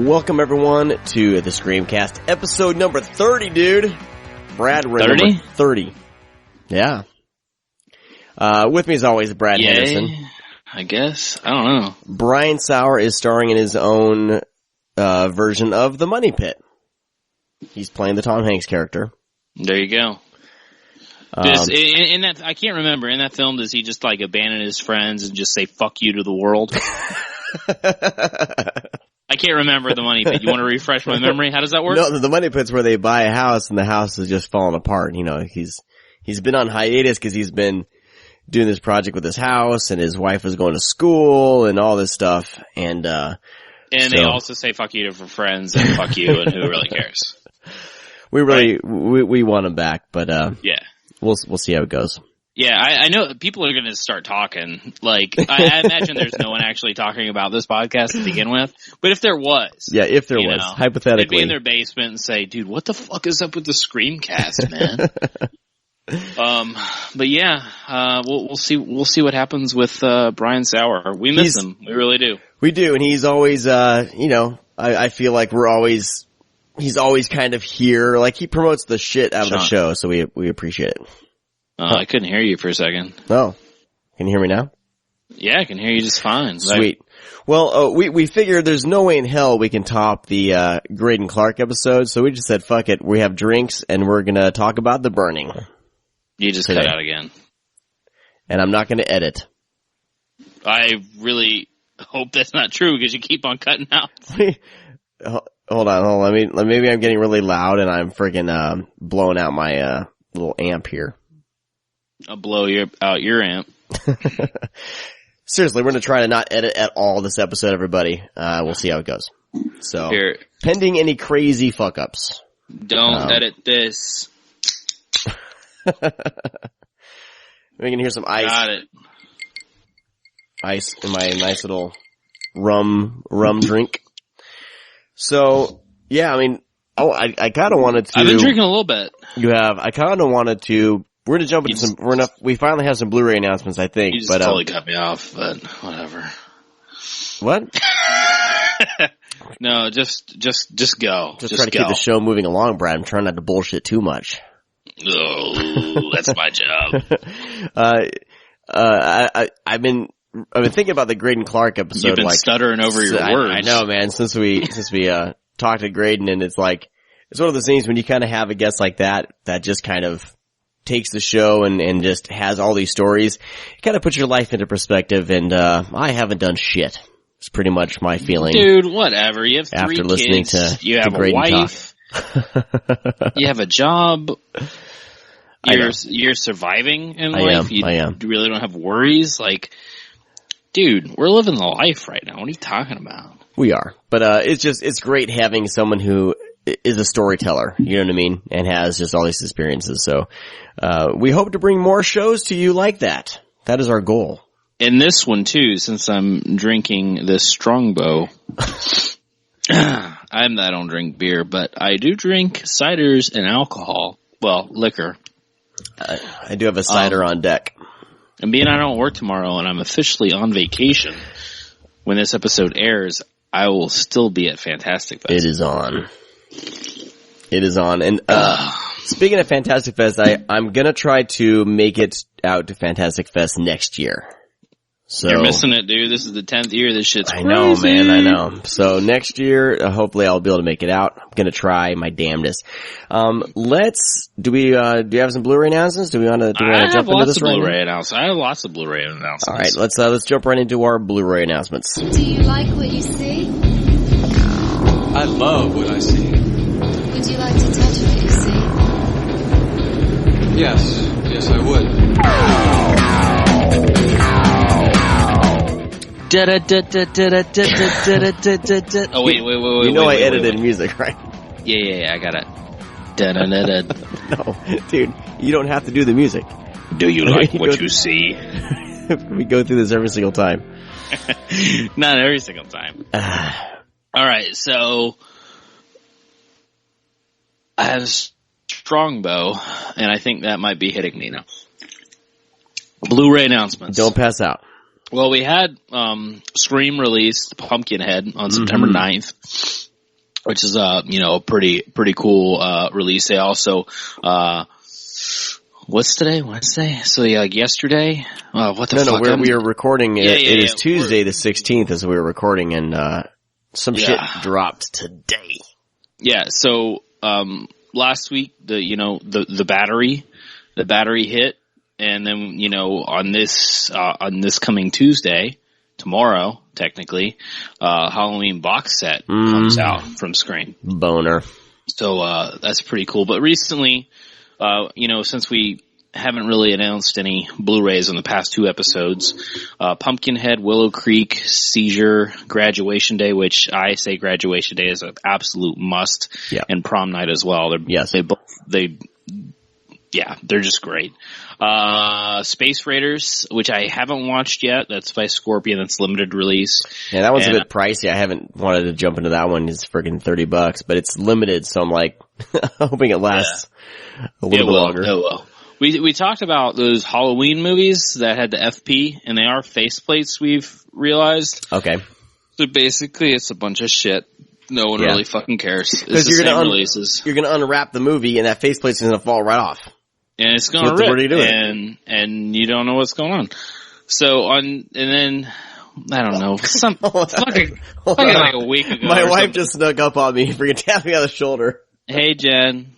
Welcome, everyone, to the ScreamCast, episode number 30, dude. Brad, we're 30? number 30. Yeah. With me, as always, Brad Henderson. I guess. I don't know. Brian Sauer is starring in his own version of The Money Pit. He's playing the Tom Hanks character. There you go. In that, I can't remember. In that film, does he just like abandon his friends and just say "fuck you" to the world? I can't remember The Money Pit. You want to refresh my memory? How does that work? No, the Money Pit's where they buy a house and the house is just falling apart. You know, he's been on hiatus because he's been doing this project with his house, and his wife is going to school and all this stuff. And they also say "fuck you" to friends and "fuck you," and who really cares? We really we want him back, but yeah. We'll see how it goes. Yeah, I know people are going to start talking. Like, I imagine there's no one actually talking about this podcast to begin with. But if there was. Yeah, if there was, hypothetically. They'd be in their basement and say, dude, what the fuck is up with the ScreamCast, man? But yeah, we'll see what happens with, Brian Sauer. We miss him. We really do. We do, and he's always, I feel like he's always kind of here. Like, he promotes the shit out of the show, so we appreciate it. I couldn't hear you for a second. Oh. Can you hear me now? Yeah, I can hear you just fine. Sweet. Well, we figured there's no way in hell we can top the Graydon Clark episode, so we just said, fuck it, we have drinks, and we're gonna talk about The Burning. You just cut out again. And I'm not gonna edit. I really hope that's not true, because you keep on cutting out. Hold on. Maybe I'm getting really loud, and I'm friggin' blowing out my little amp here. I'll blow out your amp. Seriously, we're going to try to not edit at all this episode, everybody. We'll see how it goes. So, pending any crazy fuck-ups. Don't edit this. We can hear some ice. Got it. Ice in my nice little rum drink. So, yeah, I mean, I kind of wanted to... I've been drinking a little bit. You have. I kind of wanted to... We're gonna jump into we finally have some Blu-ray announcements, I think. You just totally cut me off, but whatever. What? No, just go. Just trying to keep the show moving along, Brad. I'm trying not to bullshit too much. Oh, that's my job. I've been thinking about the Graydon Clark episode. You've been stuttering over your words. I know, man. Since we talked to Graydon, and it's one of those things when you kind of have a guest like that just kind of takes the show and just has all these stories. It kind of puts your life into perspective, and I haven't done shit. It's pretty much my feeling. Dude, whatever. You have 3 after kids. Listening to you have a wife. You have a job. You're surviving in life. I am. You really don't have worries. Like, dude, we're living the life right now. What are you talking about? We are. But it's great having someone who is a storyteller, you know what I mean, and has just all these experiences. So we hope to bring more shows to you like that. That is our goal. And this one too, since I'm drinking this Strongbow. I don't drink beer, but I do drink ciders and alcohol. Well, liquor. I do have a cider on deck. And being I don't work tomorrow and I'm officially on vacation, when this episode airs, I will still be at Fantastic Fest. It is on. And speaking of Fantastic Fest, I'm gonna try to make it out to Fantastic Fest next year. So you're missing it, dude. This is the 10th year. This shit's crazy. I know, man. I know. So next year, hopefully I'll be able to make it out. I'm gonna try my damnedest. Do you have some Blu-ray announcements? Do we want to jump into this right now? I have lots of Blu-ray announcements. All right, let's jump right into our Blu-ray announcements. Do you like what you see? I love what I see. Would you like to touch what you see? Yes, I would. Oh, wait. You know I edited music, right? Yeah, I got it. No, dude, you don't have to do the music. Do you like what you see? We go through this every single time. Not every single time. Alright, so I have Strongbow, and I think that might be hitting me now. Blu-ray announcements. Don't pass out. Well, we had Scream released Pumpkinhead on September 9th. which is a pretty cool release. They also what's today? Wednesday? So yeah, like yesterday. What the fuck? No, we are recording. It is Tuesday the 16th as we were recording, and some shit dropped today. Yeah. So last week the battery hit, and then on this coming Tuesday, tomorrow technically, Halloween box set comes out from Scream. Boner. So that's pretty cool. But recently, since we haven't really announced any Blu-rays in the past 2 episodes, Pumpkinhead, Willow Creek, Seizure, Graduation Day, which I say Graduation Day is an absolute must, and Prom Night as well. They're just great. Space Raiders, which I haven't watched yet. That's by Scorpion. That's limited release. Yeah, that one's a bit pricey. I haven't wanted to jump into that one. It's friggin' $30, but it's limited, so I'm like hoping it lasts a little bit longer. It will. We talked about those Halloween movies that had the FP, and they are faceplates, we've realized. Okay. So basically, it's a bunch of shit. No one really fucking cares. It's the same releases. You're gonna unwrap the movie, and that faceplate's gonna fall right off. And it's gonna rip, and you don't know what's going on. So and then I don't know, fucking like a week ago. My wife just snuck up on me, freaking tapped me on the shoulder. Hey, Jen.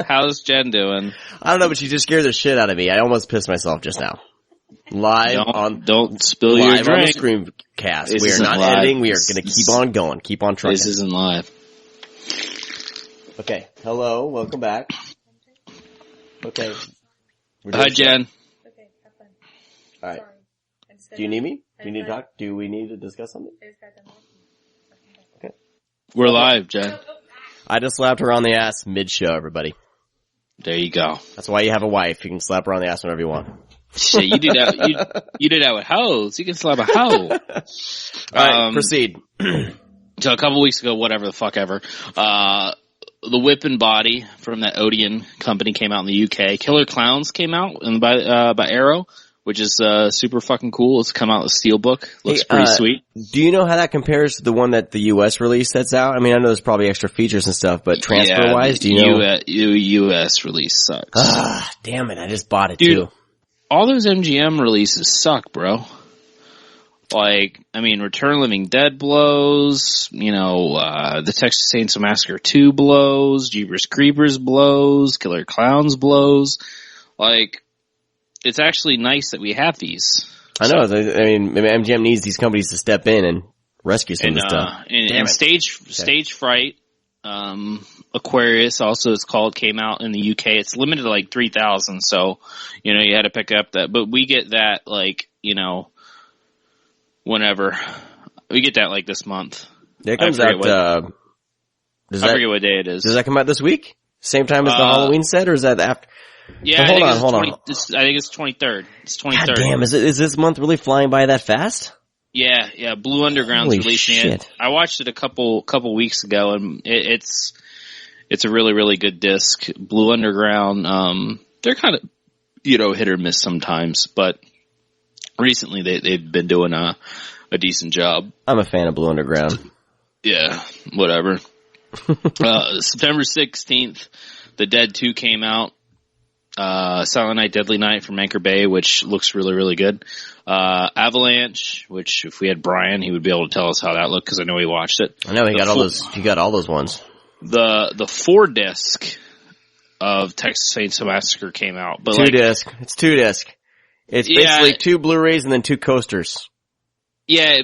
How's Jen doing? I don't know, but she just scared the shit out of me. I almost pissed myself just now. Don't spill your drink. On the ScreamCast. We are not editing. We are going to keep on going. Keep on trying. This isn't live. Okay. Hello. Welcome back. Okay. Hi, Jen. Okay, have fun. All right. Do you need me? Do you need to talk? Do we need to discuss something? Okay. We're live, Jen. I just slapped her on the ass mid-show, everybody. There you go. That's why you have a wife. You can slap her on the ass whenever you want. Shit, you do that. You do that with hoes. You can slap a hoe. All right, proceed. So a couple weeks ago, whatever the fuck ever, the Whippin' Body from that Odeon company came out in the UK. Killer Clowns came out by Arrow, which is super fucking cool. It's come out with Steelbook. Looks pretty sweet. Do you know how that compares to the one that the US release that's out? I mean, I know there's probably extra features and stuff, but transfer-wise, do you know? US release sucks. Damn it, I just bought it too. Dude, all those MGM releases suck, bro. Like, I mean, Return of the Living Dead blows, the Texas Chainsaw Massacre 2 blows, Jeepers Creepers blows, Killer Clowns blows. Like, it's actually nice that we have these. I know. I mean, MGM needs these companies to step in and rescue some of this stuff. And Stage Fright, Aquarius also it's called, came out in the UK. It's limited to like 3,000, so, you had to pick up that. But we get that whenever. We get that like this month. It comes out, I forget what day it is. Does that come out this week? Same time as the Halloween set, or is that after? Yeah, hold on. I think it's 23rd. It's 23rd. God damn, is this month really flying by that fast? Yeah. Blue Underground's releasing it. I watched it a couple weeks ago, and it's a really, really good disc. Blue Underground, they're kind of, hit or miss sometimes, but recently they've been doing a decent job. I'm a fan of Blue Underground. Yeah, whatever. September 16th, The Dead 2 came out. Silent Night, Deadly Night from Anchor Bay, which looks really, really good. Avalanche, which if we had Brian, he would be able to tell us how that looked, because I know he watched it. I know he got all those ones. The 4-disc of Texas Chainsaw Massacre came out, but 2-disc. It's 2-disc. It's basically 2 Blu-rays and then 2 coasters. Yeah.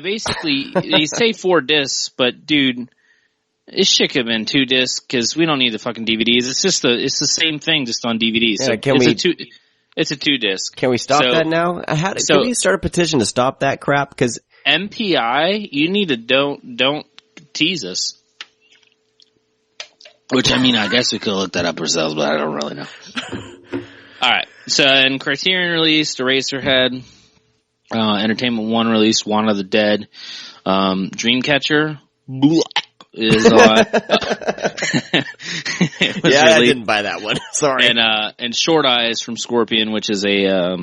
Basically, they say 4 discs, but dude, it should have been 2 discs, because we don't need the fucking DVDs. It's the same thing, just on DVDs. Yeah, so it's a 2 disc. Can we stop that now? Can we start a petition to stop that crap? Because MPI, you need to don't tease us. Which, I mean, I guess we could look that up ourselves, but I don't really know. Alright, so, and Criterion released Eraserhead, Entertainment One released One of the Dead, Dreamcatcher, is on. I didn't buy that one. Sorry. And Short Eyes from Scorpion, which is a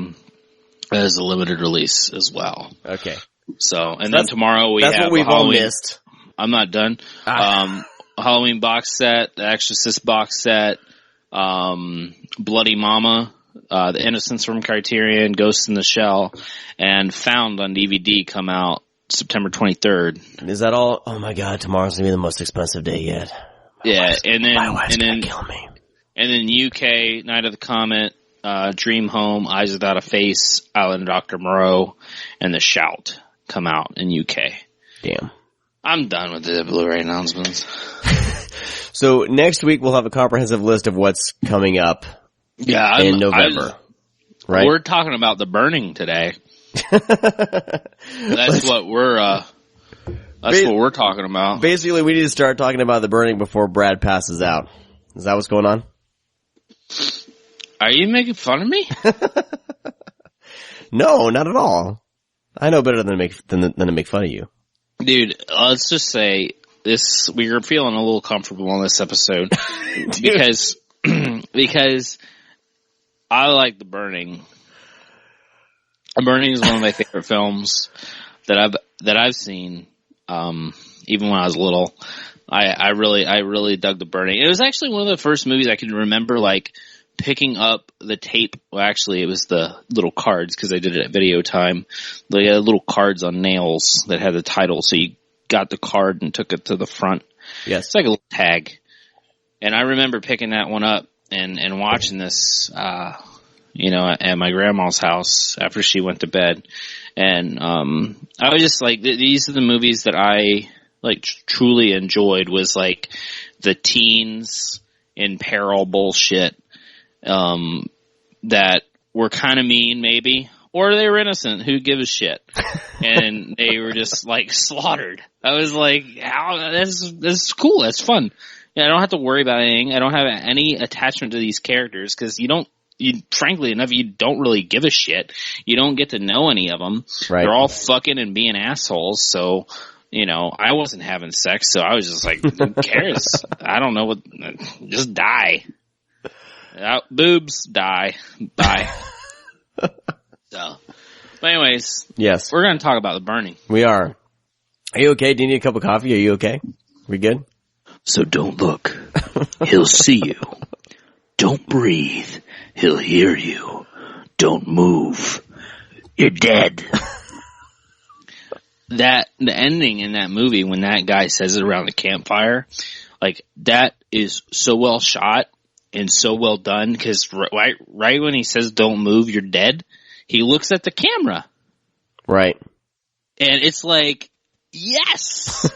limited release as well. Okay. So, and then tomorrow we have that's what we've all missed. I'm not done. Halloween box set, The Exorcist box set, Bloody Mama, The Innocents from Criterion, Ghost in the Shell, and Found on DVD come out September 23rd. Is that all? Oh my god, tomorrow's gonna be the most expensive day yet. My wife's gonna kill me. And then UK, Night of the Comet, Dream Home, Eyes Without a Face, Island of Dr. Moreau, and The Shout come out in UK. Damn. I'm done with the Blu-ray announcements. So next week we'll have a comprehensive list of what's coming up in November. Right? We're talking about The Burning today. That's what we're talking about. Basically, we need to start talking about The Burning before Brad passes out. Is that what's going on? Are you making fun of me? No, not at all. I know better than to make fun of you. Dude, let's just say this, we are feeling a little comfortable on this episode because I like The Burning. The Burning is one of my favorite films that I've seen, even when I was little. I really dug The Burning. It was actually one of the first movies I can remember, like, picking up the tape. Well, actually, it was the little cards, because I did it at Video Time. They had little cards on nails that had the title, so you got the card and took it to the front. Yes. It's like a little tag. And I remember picking that one up and watching this, at my grandma's house after she went to bed. And I was just like, these are the movies that I like truly enjoyed, was like the teens in peril bullshit that were kind of mean, maybe, or they were innocent. Who gives a shit? And they were just like slaughtered. I was like, "How? This is cool. That's fun." Yeah, I don't have to worry about anything. I don't have any attachment to these characters because frankly enough, you don't really give a shit. You don't get to know any of them. Right. They're all fucking and being assholes. So, I wasn't having sex, so I was just like, who cares? I don't know just die. Boobs, die. Bye. So, but anyways. Yes. We're going to talk about The Burning. We are. Are you okay? Do you need a cup of coffee? Are you okay? We good? So don't look. He'll see you. Don't breathe. He'll hear you. Don't move. You're dead. The ending in that movie when that guy says it around the campfire, like, that is so well shot and so well done, because right when he says don't move, you're dead, he looks at the camera. Right. And it's like, yes!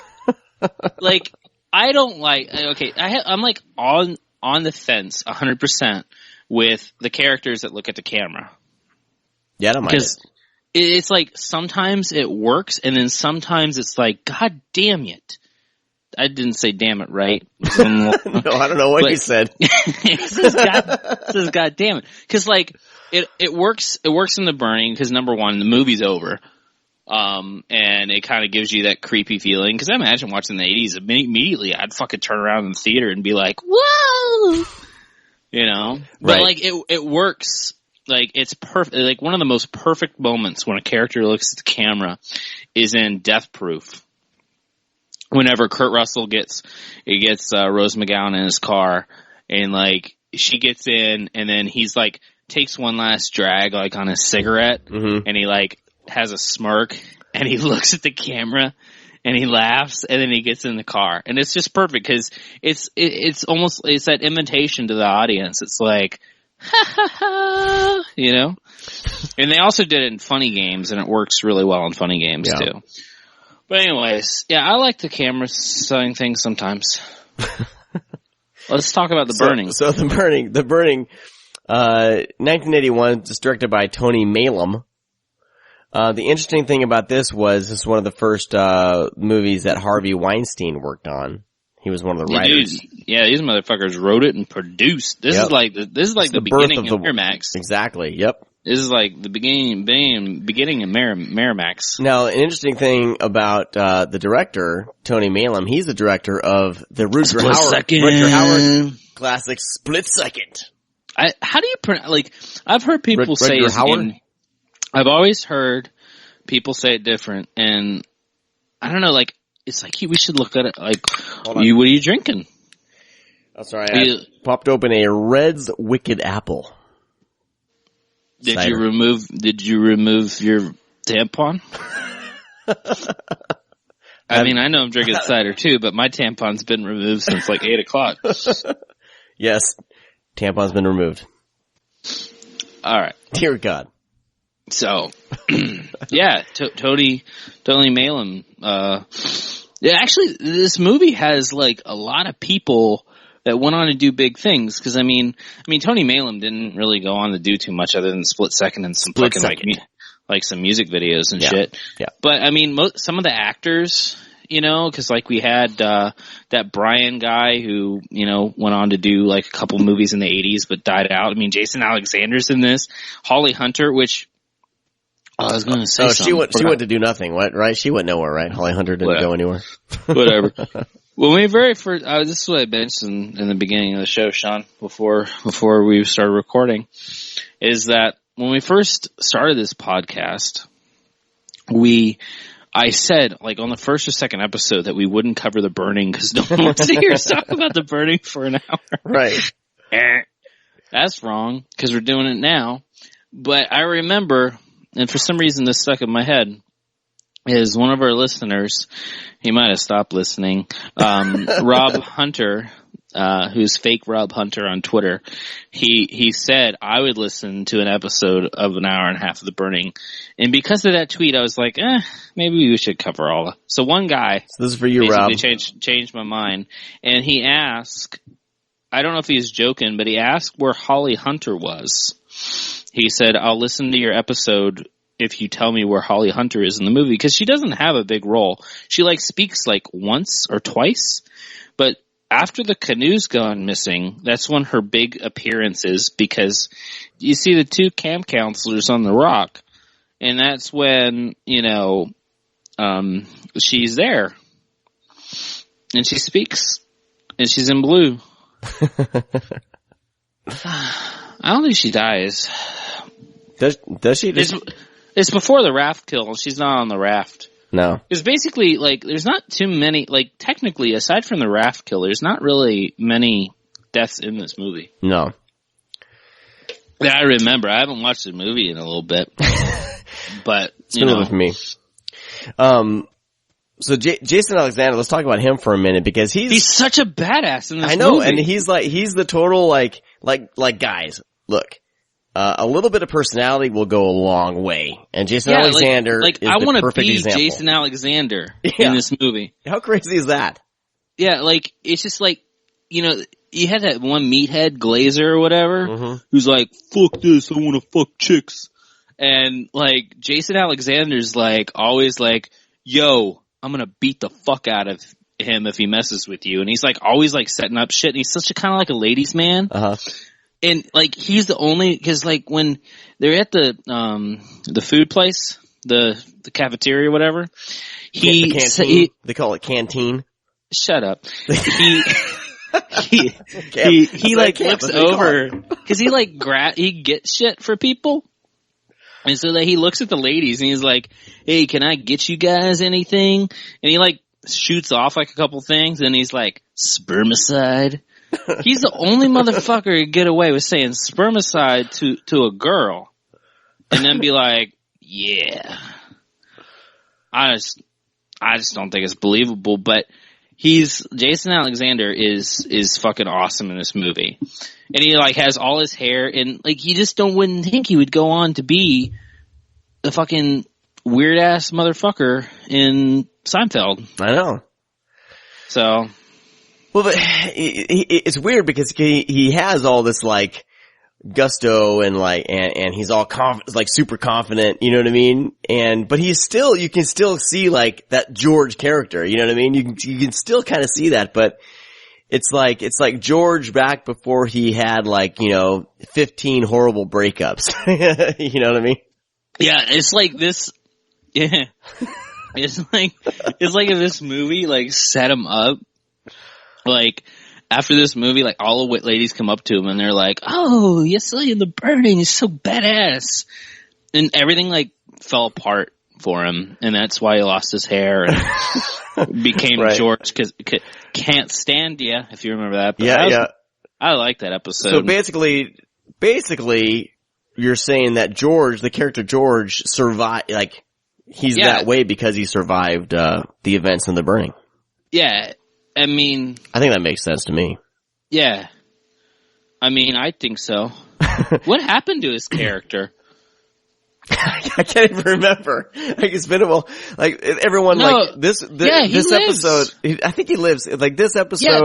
Like, I don't like, okay, I'm like on the fence 100% with the characters that look at the camera. Yeah, I don't mind it. Because it's like sometimes it works, and then sometimes it's like, God damn it. I didn't say damn it right. No, I don't know what you said. It says God damn it. Because like it works in The Burning because, number one, the movie's over. And it kind of gives you that creepy feeling. Because I imagine watching the 80s, immediately I'd fucking turn around in the theater and be like, whoa! But right. like it works. Like, it's perfect. Like, one of the most perfect moments when a character looks at the camera is in Death Proof. Whenever Kurt Russell gets Rose McGowan in his car, and like she gets in, and then he's like takes one last drag like on his cigarette, and he like has a smirk, and he looks at the camera, and he laughs, and then he gets in the car, and it's just perfect because it's that invitation to the audience. It's like, ha ha ha, And they also did it in Funny Games, and it works really well in Funny Games too. But anyways, yeah, I like the camera selling things sometimes. Let's talk about The Burning. So The Burning, 1981, it's directed by Tony Malum. The interesting thing about this is one of the first movies that Harvey Weinstein worked on. He was one of the writers. Yeah, these motherfuckers wrote it and produced. This is like the beginning of Miramax. Exactly. Yep. This is like the beginning of Miramax. Now, an interesting thing about the director, Tony Malum, he's the director of the Rutger Howard classic Split Second. How do you pronounce? Like, I've heard people say his Howard? name. I've always heard people say it different, and I don't know. Like, it's like we should look at it like, Hold on. what are you drinking? Oh, sorry. I popped open a Red's Wicked Apple. Did Cider. you remove your tampon? I mean, I know I'm drinking cider too, but my tampon's been removed since like 8 o'clock. Yes. Tampon's been removed. All right. Dear God. So, yeah, totally mail him. Yeah, actually, this movie has like a lot of people that went on to do big things. Because I mean, Tony Malum didn't really go on to do too much other than Split Second and some fucking like some music videos and shit. Yeah. But I mean, some of the actors, you know, because like we had that Brian guy who, you know, went on to do like a couple movies in the 80s but died out. I mean, Jason Alexander's in this. Holly Hunter, which I was going to say something. She went to do nothing, right? She went nowhere, right? Holly Hunter didn't go anywhere. Whatever. When we very first, this is what I mentioned in the beginning of the show, Sean, before we started recording, is that when we first started this podcast, I said, like, on the first or second episode that we wouldn't cover the burning because no one wants to hear us talk about the burning for an hour. Right. That's wrong because we're doing it now. But I remember, and for some reason this stuck in my head, is one of our listeners, he might have stopped listening, Rob Hunter, who's fake Rob Hunter on Twitter, he said I would listen to an episode of an hour and a half of The Burning. And because of that tweet, I was like, maybe we should cover all of it. So one guy this is for you, Rob. changed my mind. And he asked, I don't know if he's joking, but he asked where Holly Hunter was. He said, I'll listen to your episode if you tell me where Holly Hunter is in the movie. Because she doesn't have a big role. She like speaks like once or twice. But after the canoe's gone missing, that's when her big appearance is, because you see the two camp counselors on the rock, and that's when, you know, she's there. And she speaks. And she's in blue. I don't think she dies. Does she? It's before the raft kill. She's not on the raft. No. It's basically, like, there's not too many, like, technically, aside from the raft kill, there's not really many deaths in this movie. No. That I remember. I haven't watched the movie in a little bit. But, it's been a little bit for me. So Jason Alexander, let's talk about him for a minute, because he's such a badass in this movie. I know, and he's the total, like guys, look. A little bit of personality will go a long way. And Jason Alexander is the perfect example. I want to be Jason Alexander in this movie. How crazy is that? Yeah, like, it's just like, you know, you had that one meathead Glazer or whatever, who's like, fuck this, I want to fuck chicks. And, like, Jason Alexander's like, always like, yo, I'm gonna beat the fuck out of him if he messes with you. And he's like, always like setting up shit. And he's such a kind of like a ladies man. And, like, he's the only, cause, like, when they're at the food place, the cafeteria or whatever, the canteen. They call it canteen. Shut up. He like, looks over, cause he, like, he gets shit for people. And so that he looks at the ladies and he's like, hey, can I get you guys anything? And he, like, shoots off, like, a couple things, and he's like, spermicide. He's the only motherfucker to get away with saying spermicide to a girl and then be like, yeah. I just don't think it's believable, but Jason Alexander is fucking awesome in this movie. And he like has all his hair and like you just wouldn't think he would go on to be the fucking weird ass motherfucker in Seinfeld. I know. So well, but it's weird because he has all this like gusto and like and he's all like super confident, you know what I mean? But you can still see like that George character, you know what I mean? You can still kind of see that, but it's like George back before he had like, you know, 15 horrible breakups. You know what I mean? Yeah, it's like this. Yeah, it's like if this movie like set him up. Like, after this movie, like, all the ladies come up to him and they're like, oh, you saw you in The Burning, you're so badass. And everything, like, fell apart for him, and that's why he lost his hair and became Right. George, because Can't Stand Ya, if you remember that. But I like that episode. So basically, you're saying that George, the character George, survived, like, he's that way because he survived, the events in the burning. Yeah. I mean, I think that makes sense to me. Yeah. I mean, I think so. What happened to his character? I can't even remember. Like, it's been a while. Like, everyone, this episode, I think he lives. Like, this episode. Yeah,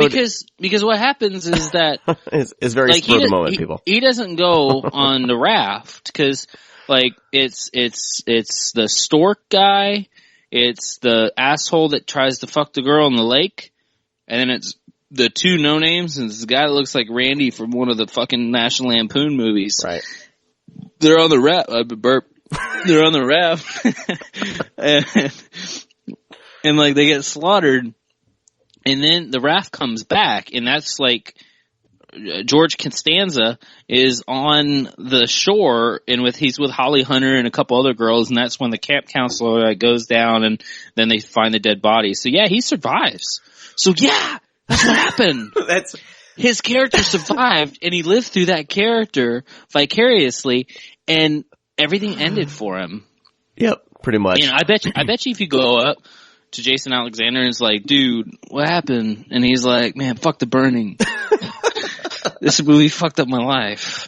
because what happens is that. it's very spur of the moment, people. He doesn't go on the raft, because, like, it's the stork guy, it's the asshole that tries to fuck the girl in the lake, and then it's the two no-names, and this guy that looks like Randy from one of the fucking National Lampoon movies. Right. They're on the raft. They're on the raft. and like they get slaughtered. And then the raft comes back, and that's like George Costanza is on the shore, and he's with Holly Hunter and a couple other girls, and that's when the camp counselor goes down, and then they find the dead body. So yeah, he survives. So yeah, that's what happened. His character survived, and he lived through that character vicariously, and everything ended for him. Yep, pretty much. And I bet you if you go up to Jason Alexander and it's like, dude, what happened? And he's like, man, fuck the burning. This movie fucked up my life.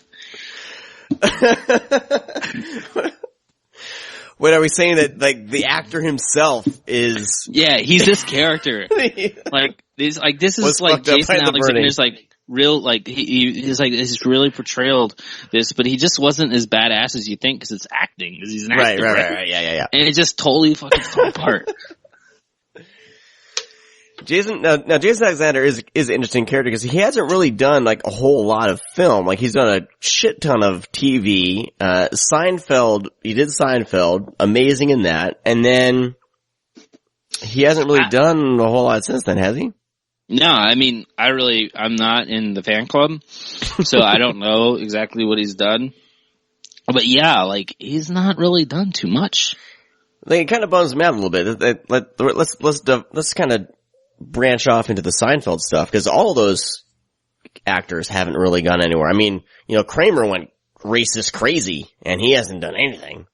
Wait, are we saying that, like, the actor himself is... Yeah, he's this character. This is like Jason Alexander's, like, real, like, he's like, he's really portrayed this, but he just wasn't as badass as you think, because it's acting, because he's an actor. Right, yeah. And it just totally fucking fell apart. Jason Alexander is an interesting character because he hasn't really done like a whole lot of film. Like he's done a shit ton of TV. Seinfeld, he did Seinfeld, amazing in that. And then he hasn't really done a whole lot since then, has he? No, I mean, I'm not in the fan club, so I don't know exactly what he's done. But yeah, like he's not really done too much. Like, it kind of bums me out a little bit. Let's kind of branch off into the Seinfeld stuff, because all those actors haven't really gone anywhere. I mean, you know, Kramer went racist crazy, and he hasn't done anything.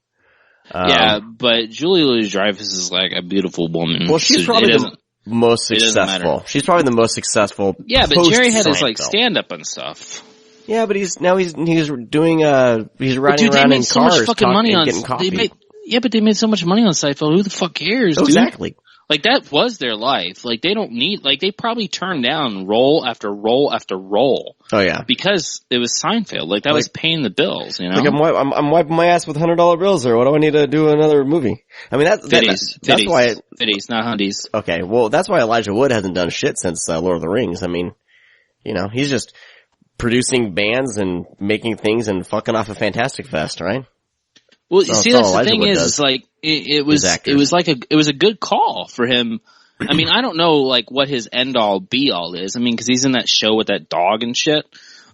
Yeah, but Julia Louis-Dreyfus is like a beautiful woman. Well, she's probably the most successful. She's probably the most successful. Yeah, but Jerry had his like stand-up and stuff. Yeah, but he's doing he's riding around in cars, getting coffee. But they made so much money on Seinfeld. Who the fuck cares? Dude? Exactly. Like, that was their life. Like, they don't need, like, they probably turned down role after role after role. Oh, yeah. Because it was Seinfeld. Like, that was paying the bills, you know? Like, I'm wiping my ass with $100 bills, or what do I need to do another movie? I mean, that's why. Fitties, not hundies. Okay, well, that's why Elijah Wood hasn't done shit since Lord of the Rings. I mean, you know, he's just producing bands and making things and fucking off a Fantastic Fest, right? Well, you see, that's the thing is, like, it was a good call for him. I mean, I don't know, like, what his end-all, be-all is. I mean, because he's in that show with that dog and shit.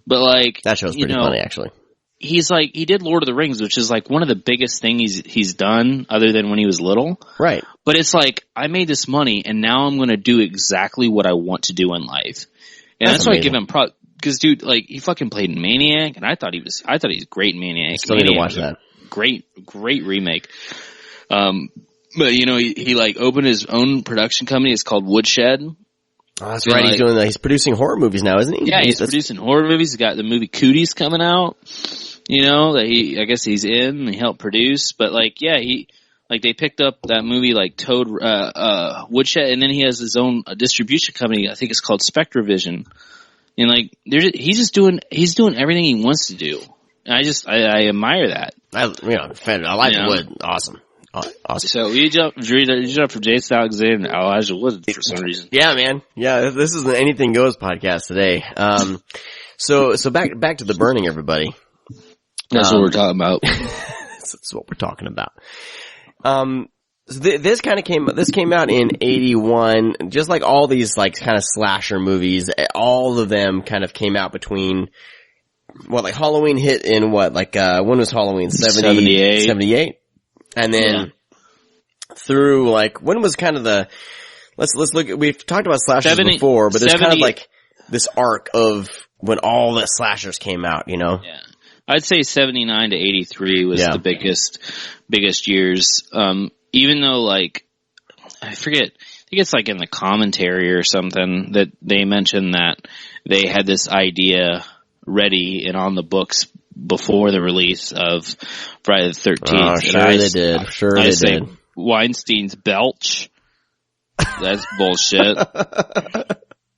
But, like, that show's pretty funny, actually. He's like, he did Lord of the Rings, which is, like, one of the biggest things he's done, other than when he was little. Right. But it's like, I made this money, and now I'm going to do exactly what I want to do in life. And that's why I give him because, dude, like, he fucking played Maniac, and I thought he was great in Maniac. Still need to watch that. Great remake. But you know, he like opened his own production company. It's called Woodshed. Oh, that's right. He's doing that. He's producing horror movies now, isn't he? Yeah, he's producing horror movies. He's got the movie Cooties coming out. You know, that I guess he's in and he helped produce. But like, yeah, they picked up that movie like Toad, Woodshed, and then he has his own distribution company. I think it's called Spectrovision. And like, he's doing everything he wants to do. And I admire that. Elijah Wood, awesome. So you jump from Jason Alexander and Elijah Wood for some reason. Yeah, man. Yeah, this is the Anything Goes podcast today. So back to the burning, everybody. That's what we're talking about. That's what we're talking about. So this came out in 81, just like all these like kind of slasher movies. All of them kind of came out between. What, like Halloween hit in what, like, when was Halloween? 78. 78? And then, through, like, when was kind of the, let's look at, we've talked about slashers before, but there's kind of like this arc of when all the slashers came out, you know? Yeah. I'd say 79 to 83 was the biggest years. Even though, like, I forget, I think it's like in the commentary or something that they mentioned that they had this idea ready and on the books before the release of Friday the 13th. Oh, sure they did. Sure they did. Weinstein's belch. That's bullshit.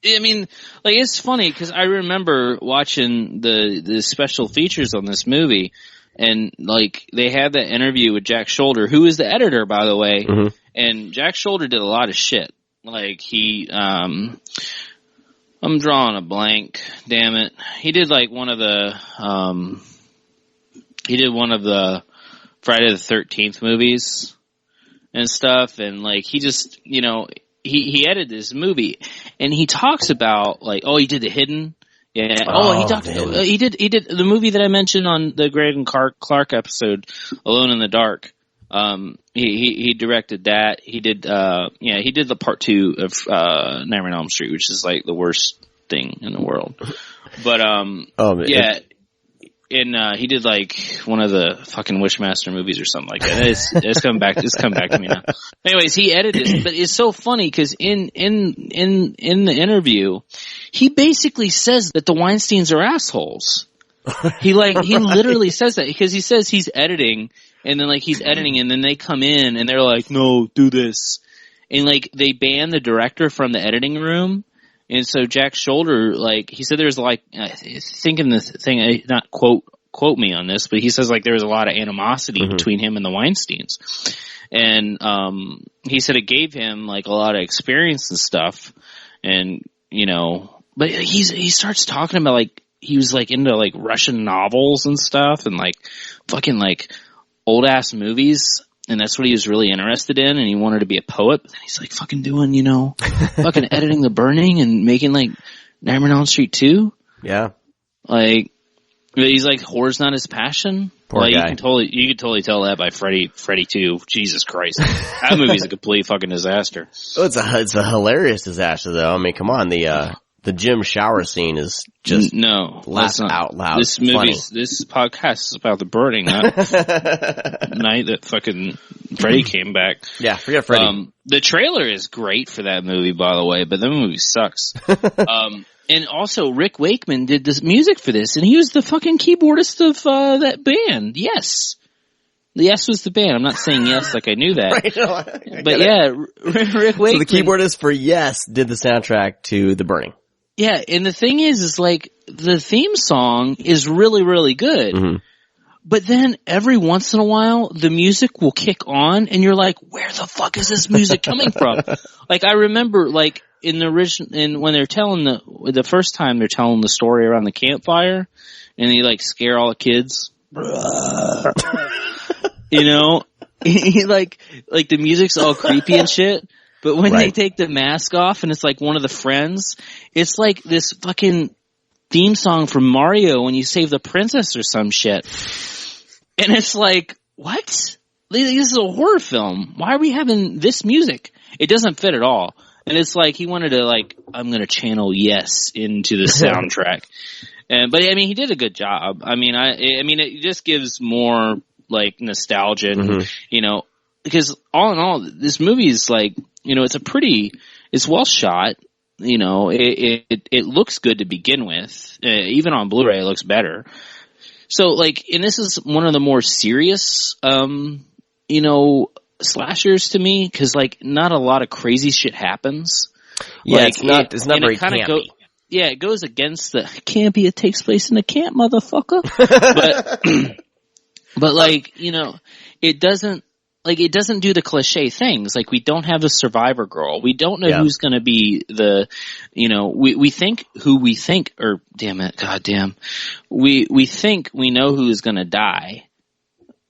I mean, like, it's funny because I remember watching the special features on this movie, and, like, they had that interview with Jack Shoulder, who is the editor, by the way, and Jack Shoulder did a lot of shit. Like, he, I'm drawing a blank, damn it. He did, like, one of the Friday the 13th movies and stuff, and, like, he just, you know, he edited this movie, and he talks about, like, oh, he did The Hidden. Yeah. He did the movie that I mentioned on the Graydon Clark episode, Alone in the Dark. He directed that. He did the part 2 of Nightmare on Elm Street, which is like the worst thing in the world. But he did like one of the fucking Wishmaster movies or something like that. It's coming back. It's coming back to me now. Anyways, he edited it, but it's so funny because in the interview, he basically says that the Weinsteins are assholes. He literally says that because he says he's editing, and then like he's editing, and then they come in and they're like, "No, do this," and like they ban the director from the editing room. And so Jack Shoulder, like, he said there's like, I think in the thing, not quote me on this, but he says like there was a lot of animosity between him and the Weinsteins. And, he said it gave him like a lot of experience and stuff. And, you know, but he starts talking about like, he was like into like Russian novels and stuff and like fucking like old ass movies. And that's what he was really interested in, and he wanted to be a poet. But then he's like fucking doing, you know, fucking editing The Burning and making like Nightmare on Elm Street 2. Yeah. Like, he's like, horror's not his passion. Poor like, guy. You could totally tell that by Freddy 2. Jesus Christ. That movie's a complete fucking disaster. Oh, it's a hilarious disaster though. I mean, come on, the gym shower scene is just laugh out loud. This podcast is about The Burning, not night that fucking Freddy came back. Yeah, forget Freddy. The trailer is great for that movie, by the way, but the movie sucks. And also, Rick Wakeman did this music for this, and he was the fucking keyboardist of that band. Yes. Yes was the band. I'm not saying yes like I knew that. Right, no, I but yeah, Rick Wakeman. So the keyboardist for Yes did the soundtrack to The Burning. Yeah, and the thing is like, the theme song is really, really good. Mm-hmm. But then every once in a while, the music will kick on, and you're like, where the fuck is this music coming from? Like, I remember, like, in the original, when they're telling the first time they're telling the story around the campfire, and they, like, scare all the kids. You know? like, the music's all creepy and shit. But when they take the mask off and it's like one of the friends, it's like this fucking theme song from Mario when you save the princess or some shit. And it's like, what? This is a horror film. Why are we having this music? It doesn't fit at all. And it's like he wanted to like, I'm going to channel Yes into the soundtrack. But I mean, he did a good job. I mean, it just gives more like nostalgia and, you know, because all in all, this movie is like, you know, it's well shot. You know, it looks good to begin with. Even on Blu-ray, it looks better. So, like, and this is one of the more serious, you know, slashers to me, because, like, not a lot of crazy shit happens. Yeah, like, it's not very campy. It goes against the campy. It takes place in a camp, motherfucker. but like, you know, it doesn't do the cliche things. Like, we don't have the survivor girl. We don't know who's going to be the, you know, we think who we think, or damn it, goddamn. We think we know who's going to die.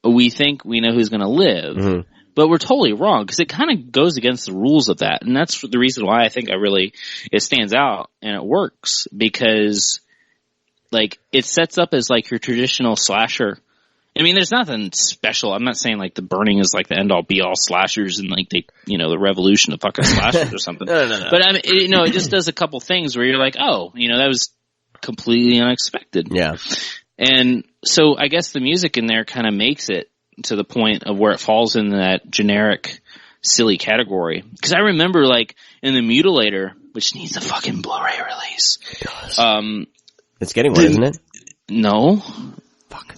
We think we know who's going to live. But we're totally wrong, because it kind of goes against the rules of that. And that's the reason why I think it stands out and it works, because like it sets up as like your traditional slasher. I mean, there's nothing special. I'm not saying like the Burning is like the end all be all slashers and like the revolution of fucking slashers or something. No. But I mean, it just does a couple things where you're like, oh, that was completely unexpected. Yeah. And so I guess the music in there kind of makes it to the point of where it falls in that generic silly category. Because I remember like in the Mutilator, which needs a fucking Blu-ray release. It's getting one, isn't it? No. Fuck.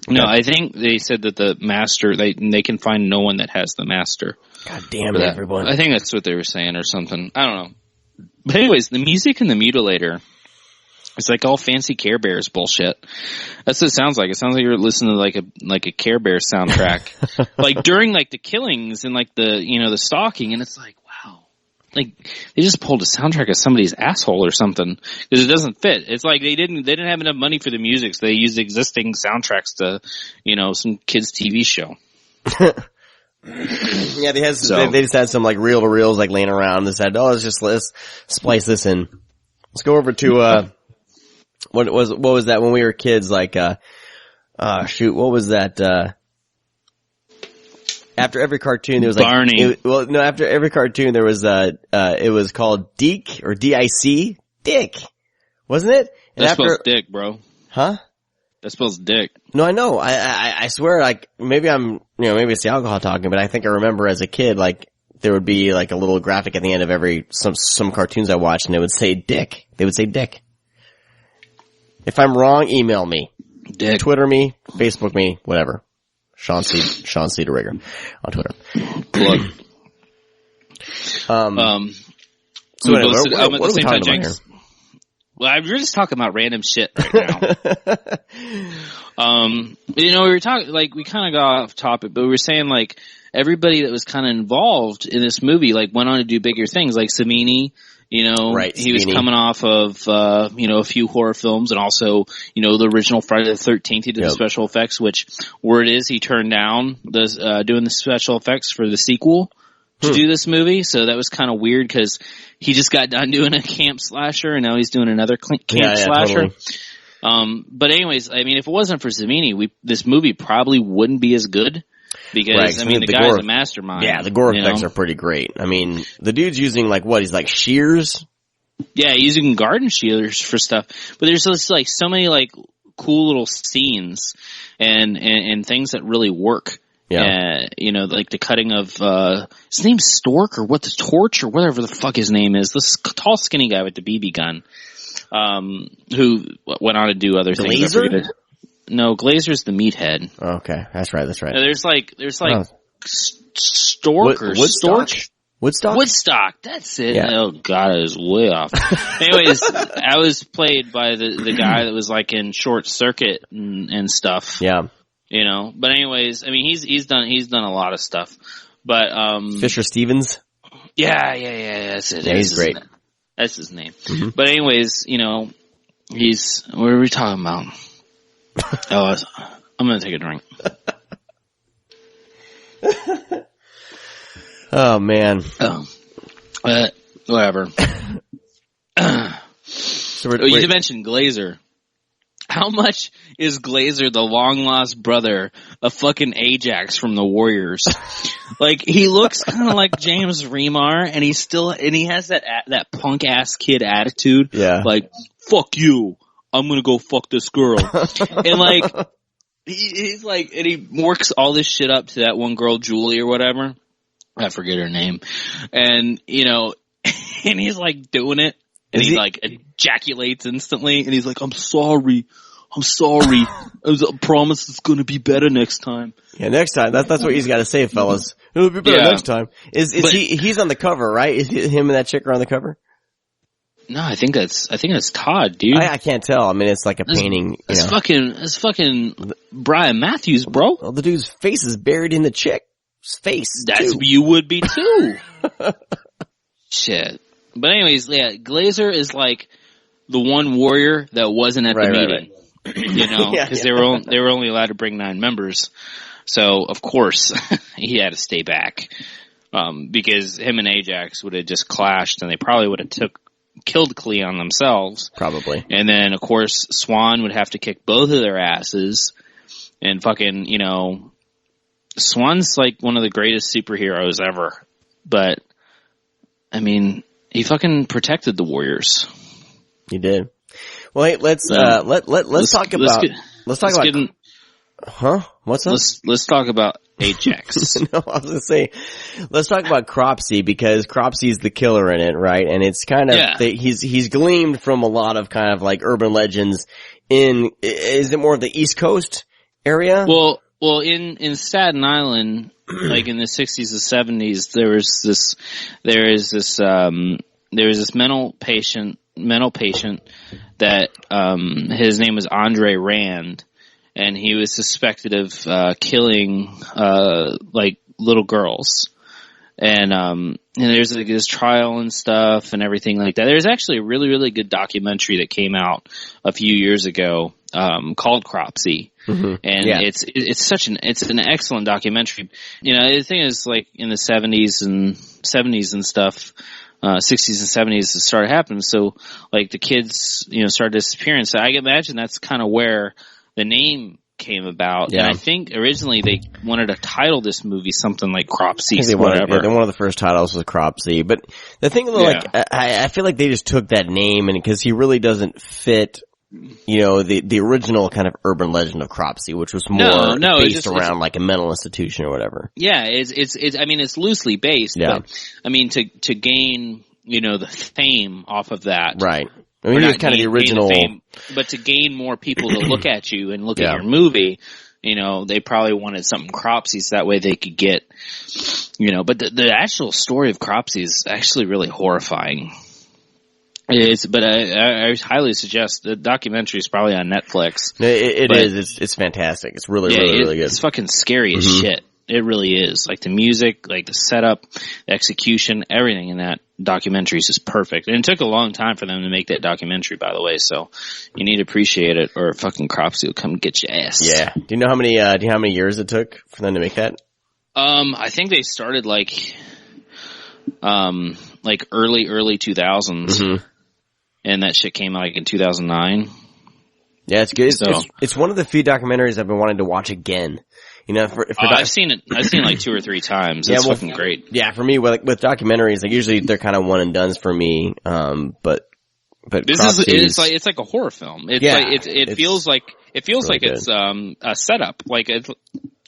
No, I think they said that the master, they can find no one that has the master. God damn it, everyone. I think that's what they were saying or something. I don't know. But anyways, the music in the Mutilator, it's like all fancy Care Bears bullshit. That's what it sounds like. It sounds like you're listening to like a Care Bears soundtrack. Like during like the killings and like the, the stalking, and it's like, wow. Like they just pulled a soundtrack of somebody's asshole or something because it doesn't fit. It's like they didn't have enough money for the music, so they used existing soundtracks to, some kids TV show. Yeah, they just had some like reel to reels like laying around. They said, let's splice this in. Let's go over to what was that when we were kids? Like what was that? After every cartoon there was like Barney. After every cartoon there was it was called Deke or DIC, Dick, wasn't it? That spells dick, bro. Huh? That spells dick. No, I know. I swear, like maybe maybe it's the alcohol talking, but I think I remember as a kid, like there would be like a little graphic at the end of some cartoons I watched, and it would say Dick. They would say Dick. If I'm wrong, email me, Dick. Twitter me, Facebook me, whatever. Sean Cedar-Rigger on Twitter. Plug. So anyway, what are we talking about here? Well, we're just talking about random shit right now. We were talking, like, we kind of got off topic, but we were saying, like, everybody that was kind of involved in this movie, like, went on to do bigger things, like Samini, right, he was coming off of, a few horror films and also, the original Friday the 13th, he did the special effects, which, word is, he turned down doing the special effects for the sequel to do this movie, so that was kind of weird because he just got done doing a camp slasher and now he's doing another camp slasher. Totally. But anyways, I mean, if it wasn't for Zamini, this movie probably wouldn't be as good because, right, the guy's a mastermind. Yeah, the gore effects are pretty great. I mean, the dude's using he's like shears? Yeah, using garden shears for stuff. But there's just like so many like cool little scenes and things that really work. Yeah. Like the cutting of, his name's Stork or what, the Torch or whatever the fuck his name is. This tall skinny guy with the BB gun, who went on to do other things. Glazer? No, Glazer's the meathead. Okay. That's right. No, there's like Stork or Storch. Woodstock. That's it. Yeah. Oh god, I was way off. Anyways, I was played by the guy that was like in Short Circuit and stuff. Yeah. But anyways, I mean, he's done a lot of stuff, but, Fisher Stevens? Yeah, that's it. Yeah, he's great. That's his name. Mm-hmm. But anyways, what are we talking about? I'm gonna take a drink. Oh man. Whatever. You mentioned Glazer. How much is Glazer, the long lost brother of fucking Ajax from the Warriors? Like, he looks kind of like James Remar, and he has that punk ass kid attitude. Yeah. Like, fuck you. I'm gonna go fuck this girl. And like, he's like, and he works all this shit up to that one girl, Julie or whatever. I forget her name. And, and he's like doing it. And he like ejaculates instantly, and he's like, I'm sorry. I promise it's gonna be better next time. Yeah, next time. That's what he's gotta say, fellas. It'll be better next time. He's on the cover, right? Is him and that chick are on the cover? No, I think that's Todd, dude. I can't tell. I mean, it's like a painting. It's fucking Brian Matthews, bro. Well, the dude's face is buried in the chick's face. You would be too. Shit. But anyways, yeah, Glazer is like the one warrior that wasn't at the meeting, because they were only allowed to bring 9 members. So of course he had to stay back, because him and Ajax would have just clashed, and they probably would have killed Cleon themselves. Probably. And then of course Swan would have to kick both of their asses, And fucking, you know, Swan's like one of the greatest superheroes ever. But, I mean, he fucking protected the Warriors. He did. Well, hey, let's talk about. Huh? What's up? Let's talk about Ajax. No, I was gonna say, let's talk about Cropsy, because Cropsy's the killer in it, right? And it's kind of, he's gleamed from a lot of kind of like urban legends is it more of the East Coast area? Well, in Staten Island, like in the 60s and 70s, there was this mental patient that, his name was Andre Rand. And he was suspected of killing like little girls, and there's like this trial and stuff and everything like that. There's actually a really, really good documentary that came out a few years ago called Cropsy, and it's an excellent documentary. You know, the thing is, like in the 70s and stuff. 60s and 70s it started happening. So like the kids, you know, started disappearing. So I can imagine that's kind of where the name came about. Yeah. And I think originally they wanted to title this movie something like Cropsy or whatever. One of the first titles was Cropsy. But the thing, like, I feel like they just took that name, and because he really doesn't fit, you know, the original kind of urban legend of Cropsy, which was more based around like a mental institution or whatever. Yeah, I mean, it's loosely based, but I mean, to gain, you know, the fame off of that. Right. I mean, it's kind of the original. Fame, but to gain more people to look at you and look at your movie, you know, they probably wanted something Cropsy so that way they could get, you know, but the actual story of Cropsy is actually really horrifying. But I highly suggest the documentary is probably on Netflix. It is. It's fantastic. It's really good. It's fucking scary as shit. It really is. Like the music, like the setup, the execution, everything in that documentary is just perfect. And it took a long time for them to make that documentary, by the way. So you need to appreciate it, or fucking Cropsy will come get your ass. Yeah. Do you know how many years it took for them to make that? I think they started like early 2000s, and that shit came out like in 2009. Yeah, it's good. It's one of the few documentaries I've been wanting to watch again. You know, I've seen it like 2 or 3 times. It's fucking great. Yeah, for me, with documentaries, like usually they're kind of one and dones for me. But this it's like a horror film. It feels like it's a setup, like it's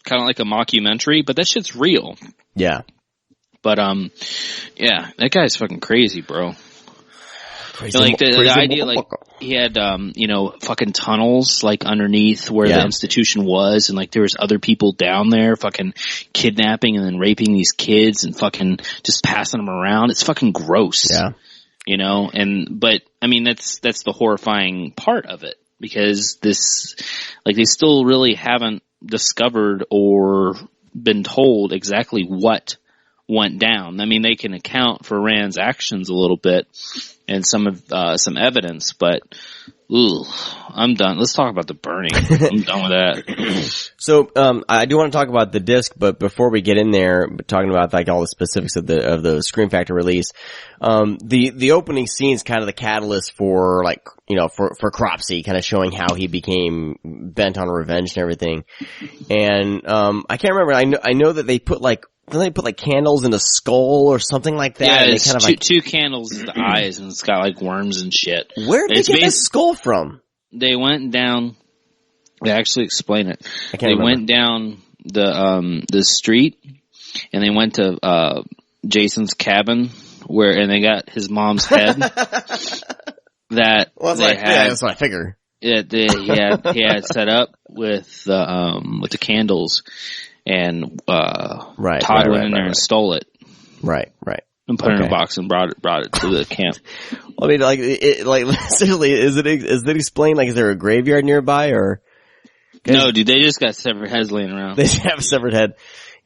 kind of like a mockumentary, but that shit's real. Yeah. But that guy's fucking crazy, bro. Like the idea, like he had, fucking tunnels like underneath where the institution was, and like there was other people down there fucking kidnapping and then raping these kids and fucking just passing them around. It's fucking gross. Yeah. You know, but I mean, that's the horrifying part of it, because this, like, they still really haven't discovered or been told exactly what went down. I mean, they can account for Rand's actions a little bit and some evidence, but I'm done. Let's talk about the burning. I'm done with that. So, I do want to talk about the disc, but before we get in there, talking about like all the specifics of the Scream Factor release, the opening scene is kind of the catalyst for, like, you know, for Cropsy, kind of showing how he became bent on revenge and everything. And, I can't remember. I know that they put like candles in a skull or something like that? Yeah, and it's kind of like two candles in the eyes, and it's got like worms and shit. Where did they get this skull from? They went down. They actually explain it. They went down the street, and they went to Jason's cabin and they got his mom's head. That's what I figure. Yeah, he had set up with the candles. And Todd went in there and stole it. Right. And put it in a box and brought it to the camp. I mean, seriously, is it explained? Like, is there a graveyard nearby, or? No, dude, they just got severed heads laying around. They just have a severed head.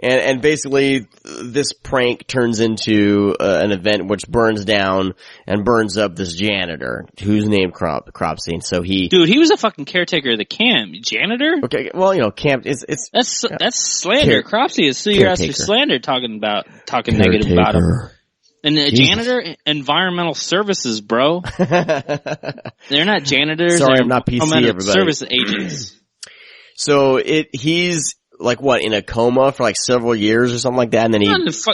And basically, this prank turns into an event which burns down and burns up this janitor who's named Cropsy. And so he was a fucking caretaker of the camp. Janitor? Okay, well, you know, camp that's slander. Cropsy is sue your ass for slander, talking negative about him. And the janitor, environmental services, bro. They're not janitors. Sorry, I'm not PC, everybody. Service agents. So he's like what, in a coma for like several years or something like that, and then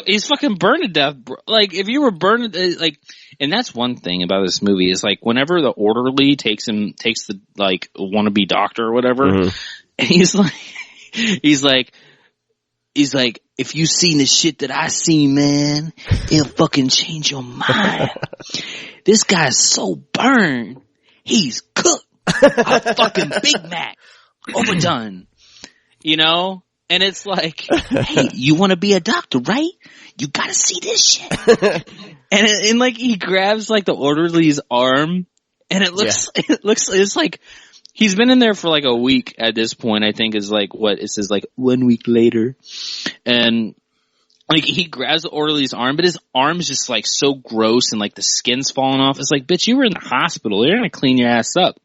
he's fucking burned to death, bro. Like, if you were burned, like, and that's one thing about this movie is like whenever the orderly takes the like wannabe doctor or whatever, and he's like, if you seen the shit that I seen, man, it'll fucking change your mind. This guy's so burned, he's cooked. A fucking Big Mac, overdone. You know? And it's like, hey, you want to be a doctor, right? You gotta see this shit. and like, he grabs like the orderly's arm, and it's like, he's been in there for like a week at this point, I think is like what it says, like 1 week later. And like, he grabs the orderly's arm, but his arm's just like so gross and like the skin's falling off. It's like, bitch, you were in the hospital. They're gonna clean your ass up.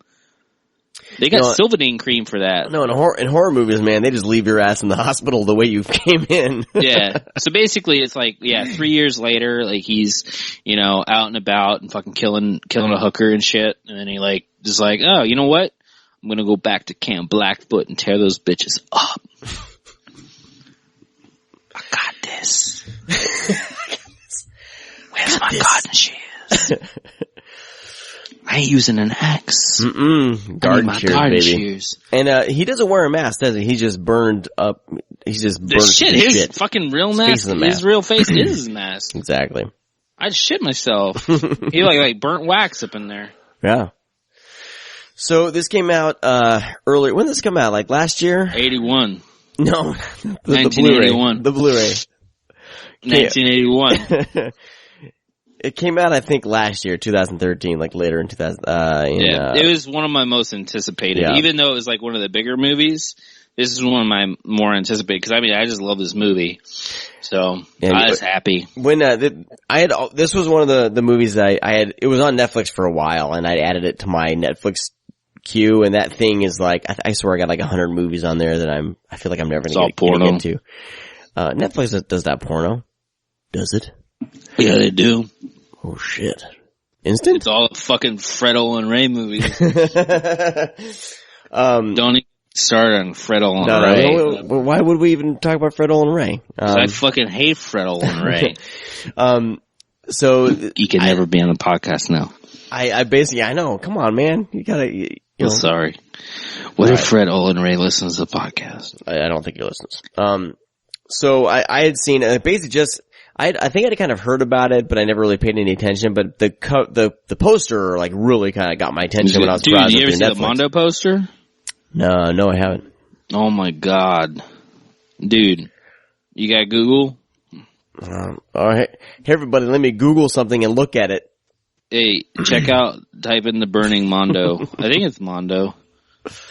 They got Silvadene cream for that. No, in horror movies, man, they just leave your ass in the hospital the way you came in. Yeah. So basically, it's like, 3 years later, like he's, out and about and fucking killing a hooker and shit, and then he like just like, oh, you know what? I'm gonna go back to Camp Blackfoot and tear those bitches up. I got this. Where's my garden shears? I ain't using an axe. Garden shears, baby. Shears. And he doesn't wear a mask, does he? He's just burned up. He's just burned his fucking real mask. His real face is his mask. Exactly. I'd shit myself. He like burnt wax up in there. Yeah. So this came out earlier. When did this come out? Like last year? 81. No, 1981. The Blu-ray. 1981. It came out, I think, last year, 2013, like later in 2000. It was one of my most anticipated. Yeah. Even though it was like one of the bigger movies, this is one of my more anticipated, because I just love this movie. So I was happy. When this was one of the movies that I had. It was on Netflix for a while, and I added it to my Netflix queue, and that thing is like, I swear I got like 100 movies on there that I feel like I'm never going to get into. Netflix does that porno. Does it? Yeah, they do. Oh shit. Instant? It's all fucking Fred Olin Ray movies. Don't even start on Fred Olin Ray. No, why would we even talk about Fred Olin Ray? I fucking hate Fred Olin Ray. So you can never be on the podcast now. I know. Come on, man. You gotta, you know. Sorry. What if Fred Olin Ray listens to the podcast? I don't think he listens. So I had seen, basically just, I think I'd kind of heard about it, but I never really paid any attention. But the poster like really kind of got my attention when I was browsing through Netflix. Dude, you ever see the Mondo poster? No, I haven't. Oh my god, dude, you got Google? All right, hey everybody, let me Google something and look at it. Hey, type in the Burning Mondo. I think it's Mondo.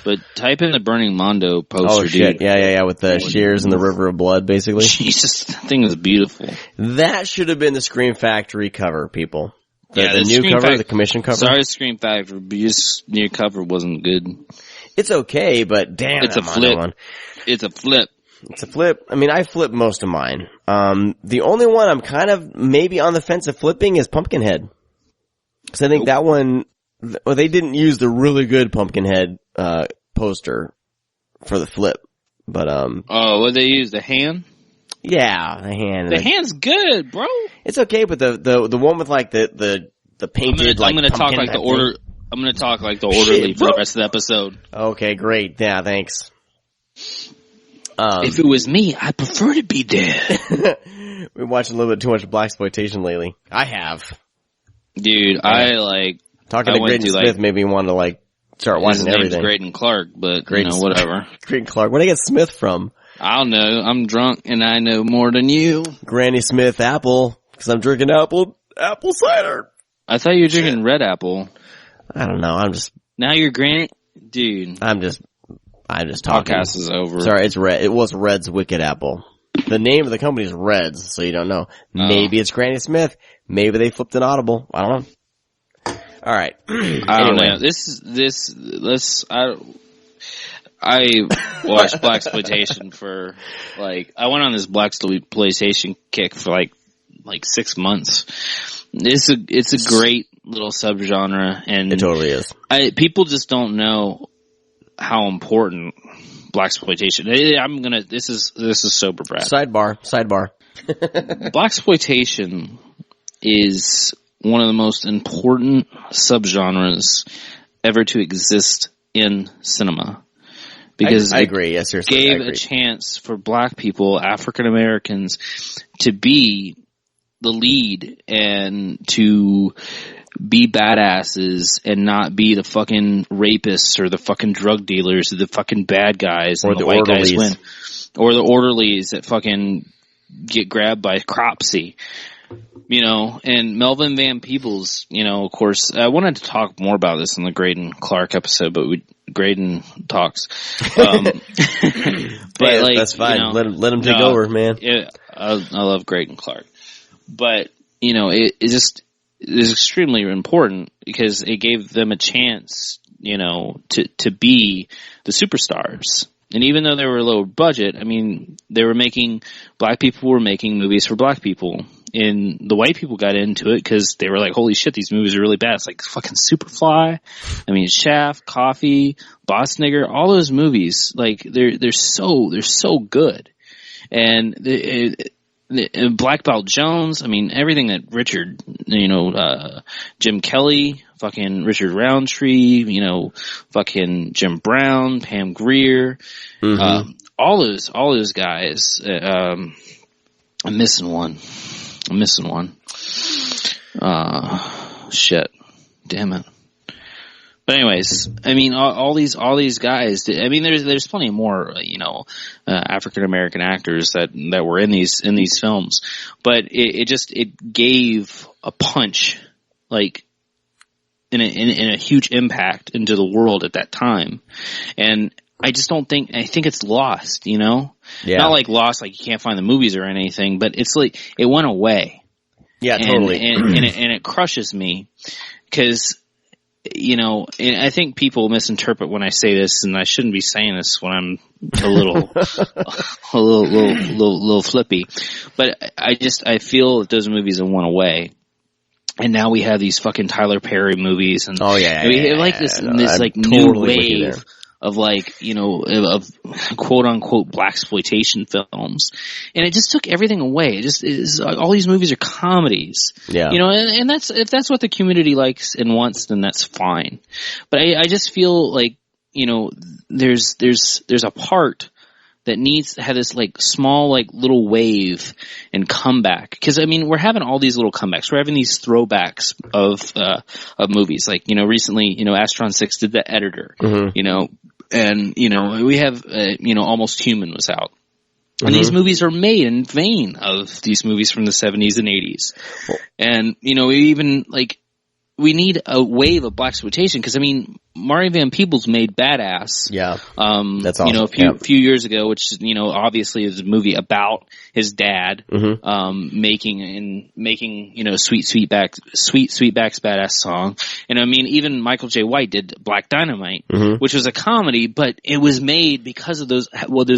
But type in the Burning Mondo poster, shit. Dude. Yeah, with the shears and the river of blood, basically. Jesus, that thing is beautiful. That should have been the Scream Factory cover, people. The new cover, the commission cover. Sorry, Scream Factory, but your cover wasn't good. It's okay, but damn, it's a flip. It's a flip. It's a flip. I mean, I flip most of mine. The only one I'm kind of maybe on the fence of flipping is Pumpkinhead. Because I think that one, well, they didn't use the really good Pumpkinhead poster for the flip, but what they use, the hand? Yeah, the hand. The hand's good, bro. It's okay, but the one with like the painted I'm gonna talk like the order. I'm gonna talk like the orderly for the rest of the episode. Okay, great. Yeah, thanks. If it was me, I prefer to be dead. We've been watching a little bit too much blaxploitation lately. I have. Dude, talking to Graydon Smith made me want to start watching everything. His name's Graydon Clark, but whatever. Graydon Clark. Where did I get Smith from? I don't know. I'm drunk and I know more than you. Granny Smith apple, because I'm drinking apple cider. I thought you were drinking red apple. I don't know. Now you're Granny, dude. I'm just talking. Podcast is over. Sorry, it's Red. It was Red's Wicked Apple. The name of the company is Reds, so you don't know. Maybe it's Granny Smith. Maybe they flipped an Audible. I don't know. All right. I don't know. I watched blaxploitation for I went on this blaxploitation kick for like 6 months. It's a great little subgenre, and it totally is. People just don't know how important blaxploitation. This is sober, Brad. Sidebar. Blaxploitation is one of the most important subgenres ever to exist in cinema. Because I agree. Yes, seriously. Gave a chance for black people, African Americans, to be the lead and to be badasses and not be the fucking rapists or the fucking drug dealers or the fucking bad guys or the white guys win. Or the orderlies that fucking get grabbed by Cropsy. And Melvin Van Peebles, of course, I wanted to talk more about this in the Graydon Clark episode, but Graydon talks. But hey, that's fine. Let him take over, man. I love Graydon Clark. But, it is extremely important because it gave them a chance, to be the superstars. And even though they were low budget, black people were making movies for black people. And the white people got into it because they were like, holy shit, these movies are really bad. It's like fucking Superfly. Shaft, Coffee, Boss Nigger, all those movies, like, they're so good. And Black Belt Jones, everything that Richard, Jim Kelly, fucking Richard Roundtree, fucking Jim Brown, Pam Grier, all those guys. I'm missing one. Shit. Damn it. But anyways, all these guys, there's plenty more, African American actors that were in these films, but it gave a punch, like, in a huge impact into the world at that time. And I think it's lost, Yeah. Not like lost, like you can't find the movies or anything, but it's like, it went away. Yeah, totally. And it crushes me because, and I think people misinterpret when I say this, and I shouldn't be saying this when I'm a little flippy, but I feel that those movies have went away. And now we have these fucking Tyler Perry movies, and this new wave of of quote unquote blaxploitation films, and it just took everything away. All these movies are comedies, and if that's what the community likes and wants, then that's fine. But I just feel like there's a part that needs to have this small little wave and comeback. Because we're having all these little comebacks. We're having these throwbacks of movies. Recently, Astron 6 did The Editor. And we have Almost Human was out. And these movies are made in vain of these movies from the 70s and 80s. And we need a wave of blaxploitation because Mari Van Peebles made Badass. Yeah. That's awesome. A few years ago, which obviously is a movie about his dad making Sweetback's Badass song. And even Michael J. White did Black Dynamite, which was a comedy, but it was made because of those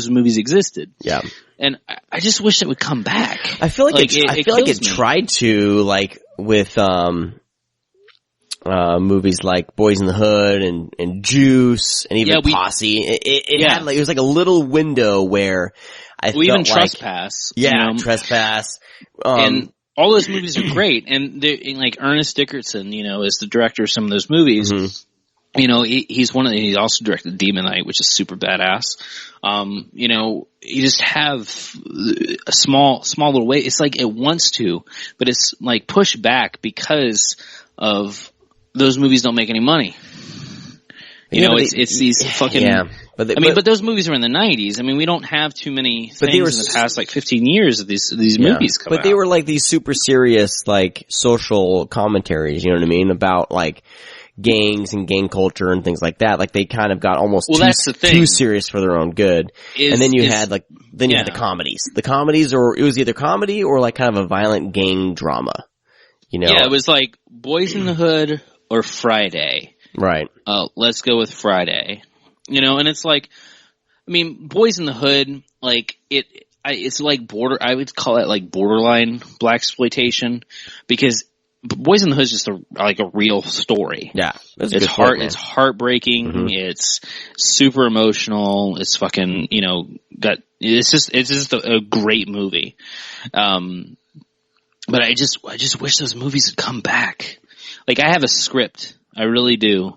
movies existed. Yeah. And I just wish it would come back. I feel like it tried to, with movies like Boys in the Hood and Juice and even Posse. It had it was like a little window where I felt even Trespass. Trespass. And all those movies are great. And Ernest Dickerson, is the director of some of those movies. He also directed Demon Knight, which is super badass. You just have a small little way. It's like it wants to, but it's pushed back because of those movies don't make any money. It's these fucking. Yeah. But those movies are in the 90s. We don't have too many things in the past 15 years of these movies coming out. But they were these super serious social commentaries. You know what I mean? About gangs and gang culture and things like that. They kind of got almost too serious for their own good. And then you had the comedies. The comedies, or it was either comedy or kind of a violent gang drama. Yeah, it was Boys in the Hood or Friday. Right. Let's go with Friday. And it's Boys in the Hood, it's I would call it borderline blaxploitation because Boys in the Hood is just a real story. Yeah. It's it's heartbreaking. Mm-hmm. It's super emotional. It's fucking, it's just a great movie. But I just wish those movies would come back. Like, I have a script. I really do.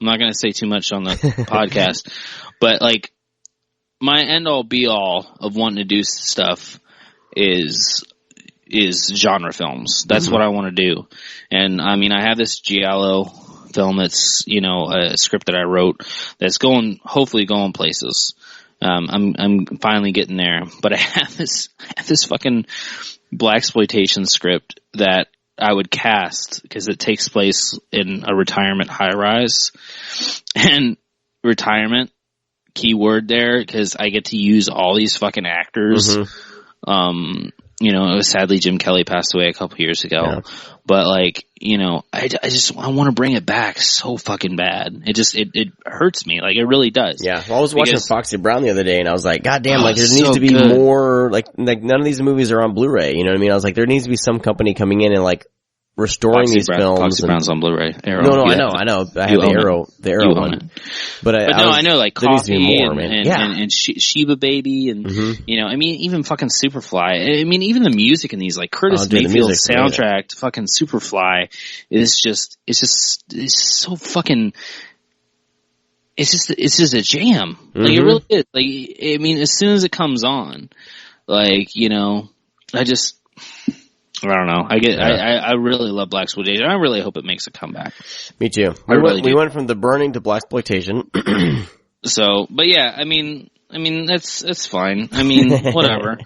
I'm not going to say too much on the podcast, but like, my end all be all of wanting to do stuff is genre films. That's what I want to do. And I mean, I have this Giallo film that's, a script that I wrote that's hopefully going places. I'm finally getting there, but I have this fucking blaxploitation script that I would cast because it takes place in a retirement high rise, and retirement, keyword there, because I get to use all these fucking actors. Mm-hmm. Sadly Jim Kelly passed away a couple years ago, but like, I want to bring it back so fucking bad. It hurts me. Like, it really does. Yeah. Well, I was watching Foxy Brown the other day and I was like, God damn, like there needs to be more, like none of these movies are on Blu-ray. You know what I mean? I was like, there needs to be some company coming in and like restoring these films. Foxy Brown's on Bluray. Arrow. No, I know. I have the Arrow one. But I know, like Coffee and Sheba Baby and, I mean, even fucking Superfly. I mean, even the music in these, like Curtis Mayfield's soundtrack to fucking Superfly is just, it's so fucking, it's just a jam. Like, it really is. Like, I mean, as soon as it comes on, like, I don't know. I really love blaxploitation. I really hope it makes a comeback. Me too. We went from the burning to blaxploitation. So, but yeah, I mean that's fine. I mean, whatever.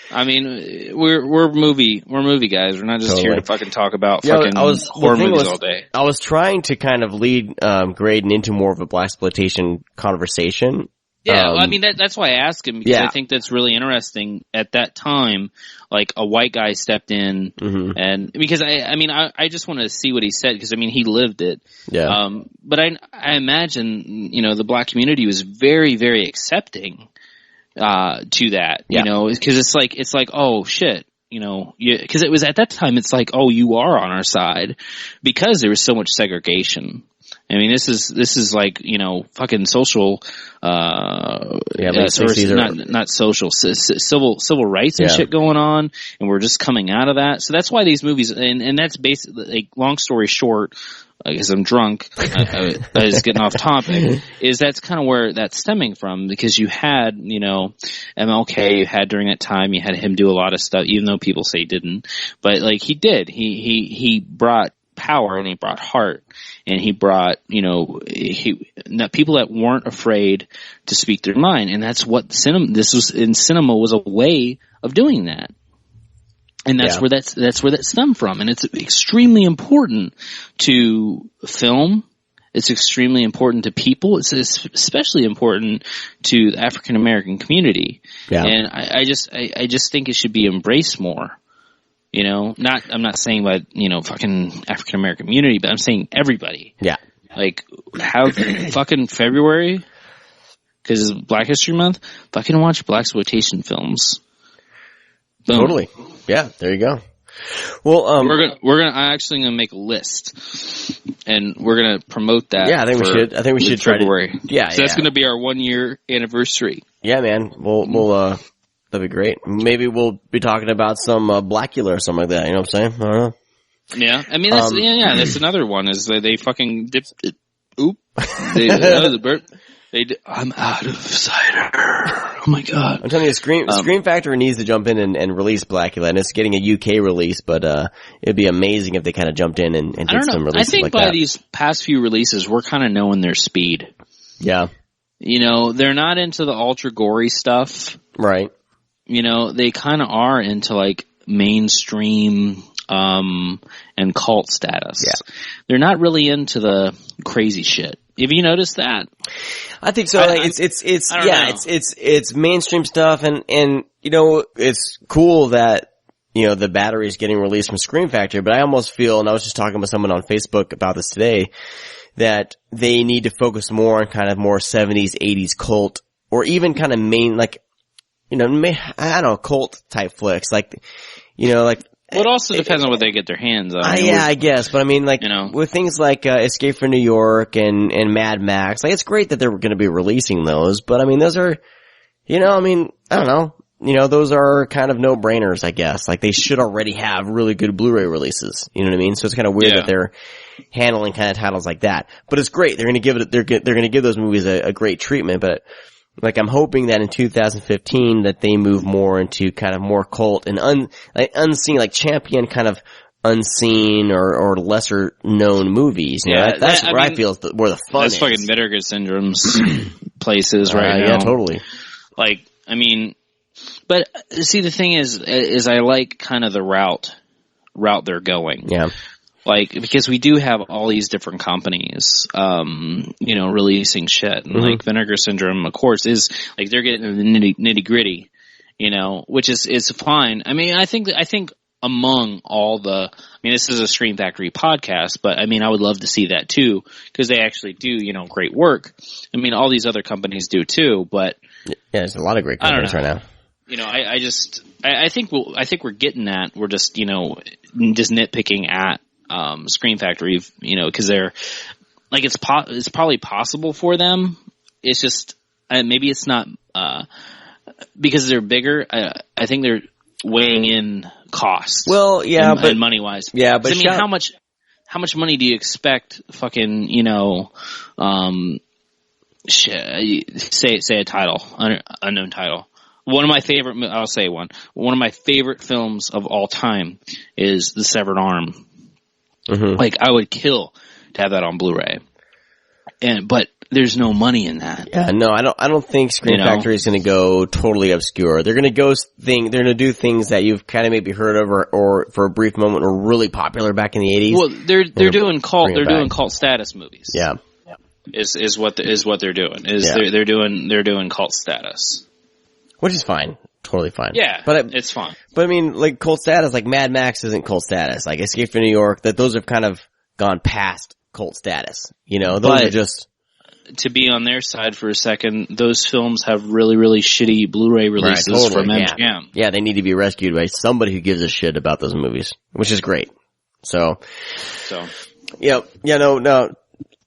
I mean, we're movie guys. We're not just here to fucking talk about fucking horror movies all day. I was trying to kind of lead Graydon into more of a blaxploitation conversation. Yeah, I mean that's why I asked him, because I think that's really interesting. At that time, like, a white guy stepped in, and because I just wanted to see what he said, because I mean he lived it. Yeah. But I imagine the black community was very, very accepting to that. Because it's like oh shit. Because it was at that time, it's like, oh, you are on our side, because there was so much segregation. I mean, this is like, fucking social, not social, civil rights and shit going on, and we're just coming out of that. So that's why these movies, and that's basically, like, long story short, because I'm drunk, I was getting off topic, is that's kind of where that's stemming from, because you had, MLK, you had during that time, you had him do a lot of stuff, even though people say he didn't, but like, he did. He brought power, and he brought heart, and he brought, people that weren't afraid to speak their mind. And that's what cinema was a way of doing that. And that's where that stemmed from. And it's extremely important to film. It's extremely important to people. It's especially important to the African American community. Yeah. And I just think it should be embraced more. I'm not saying by, fucking African American community, but I'm saying everybody. Yeah. Like, have fucking February, because it's Black History Month, fucking watch blaxploitation films. Boom. Totally. Yeah, there you go. Well, I'm actually gonna make a list, and we're gonna promote that. Yeah, I think we should try February. So that's gonna be our 1 year anniversary. Yeah, man. We'll that'd be great. Maybe we'll be talking about some Blackula or something like that. You know what I'm saying? I don't know. Yeah, I mean that's that's another one. Is they fucking dipped it. Oop! The burp. I'm out of cider. Oh my god! I'm telling you, Scream Factory needs to jump in and release Blackula, and it's getting a UK release, but it'd be amazing if they kind of jumped in and did some releases. I think like by that. These past few releases, we're kind of knowing their speed. Yeah. They're not into the ultra gory stuff, right? They kind of are into like mainstream and cult status. Yeah. They're not really into the crazy shit. Have you noticed that? I think so. It's mainstream stuff, and it's cool that the battery is getting released from Scream Factory. But I almost feel, and I was just talking with someone on Facebook about this today, that they need to focus more on kind of more 70s, 80s cult, or even kind of main, like, I don't know, cult type flicks, like Well, it also depends on what they get their hands on. Yeah, I guess. But I mean, like, with things like Escape from New York and Mad Max, like, it's great that they're going to be releasing those. But I mean, those are, I don't know. Those are kind of no-brainers, I guess. Like, they should already have really good Blu-ray releases. You know what I mean? So it's kind of weird that they're handling kind of titles like that. But it's great. They're going to give those movies a great treatment. But like, I'm hoping that in 2015 that they move more into kind of more cult and unseen, like champion kind of unseen or lesser known movies. You know, that's where I feel is where the fun is. That's fucking Vinegar Syndrome's places right now. Yeah, totally. Like, I mean, but see, the thing is I like kind of the route they're going. Yeah. Like, because we do have all these different companies, releasing shit. And like Vinegar Syndrome, of course, is like they're getting the nitty gritty, which is fine. I mean, I think among all this is a Scream Factory podcast, but I mean, I would love to see that too, because they actually do, great work. I mean, all these other companies do too, but yeah, there's a lot of great companies right now. I think we're getting that. We're just, just nitpicking at Scream Factory, because they're like, it's probably possible for them. It's just maybe it's not because they're bigger. I think they're weighing in costs. Well, yeah, but money wise, yeah, but I mean, how much money do you expect? Fucking, say a title, unknown title. One of my favorite, I'll say one of my favorite films of all time is The Severed Arm. Mm-hmm. Like, I would kill to have that on Blu-ray. But there's no money in that. Yeah, no, I don't think Scream Factory is going to go totally obscure. They're going to do things that you've kind of maybe heard of or for a brief moment were really popular back in the 80s. Well, they're doing cult status movies. Yeah. Is what they're doing. They're doing cult status. Which is fine. Totally fine. Yeah, it's fine. But I mean, like, cult status, like Mad Max isn't cult status. Like Escape from New York, those have kind of gone past cult status. Those are just... To be on their side for a second, those films have really, really shitty Blu-ray releases from MGM. Yeah, they need to be rescued by somebody who gives a shit about those movies, which is great. So. Yeah, no.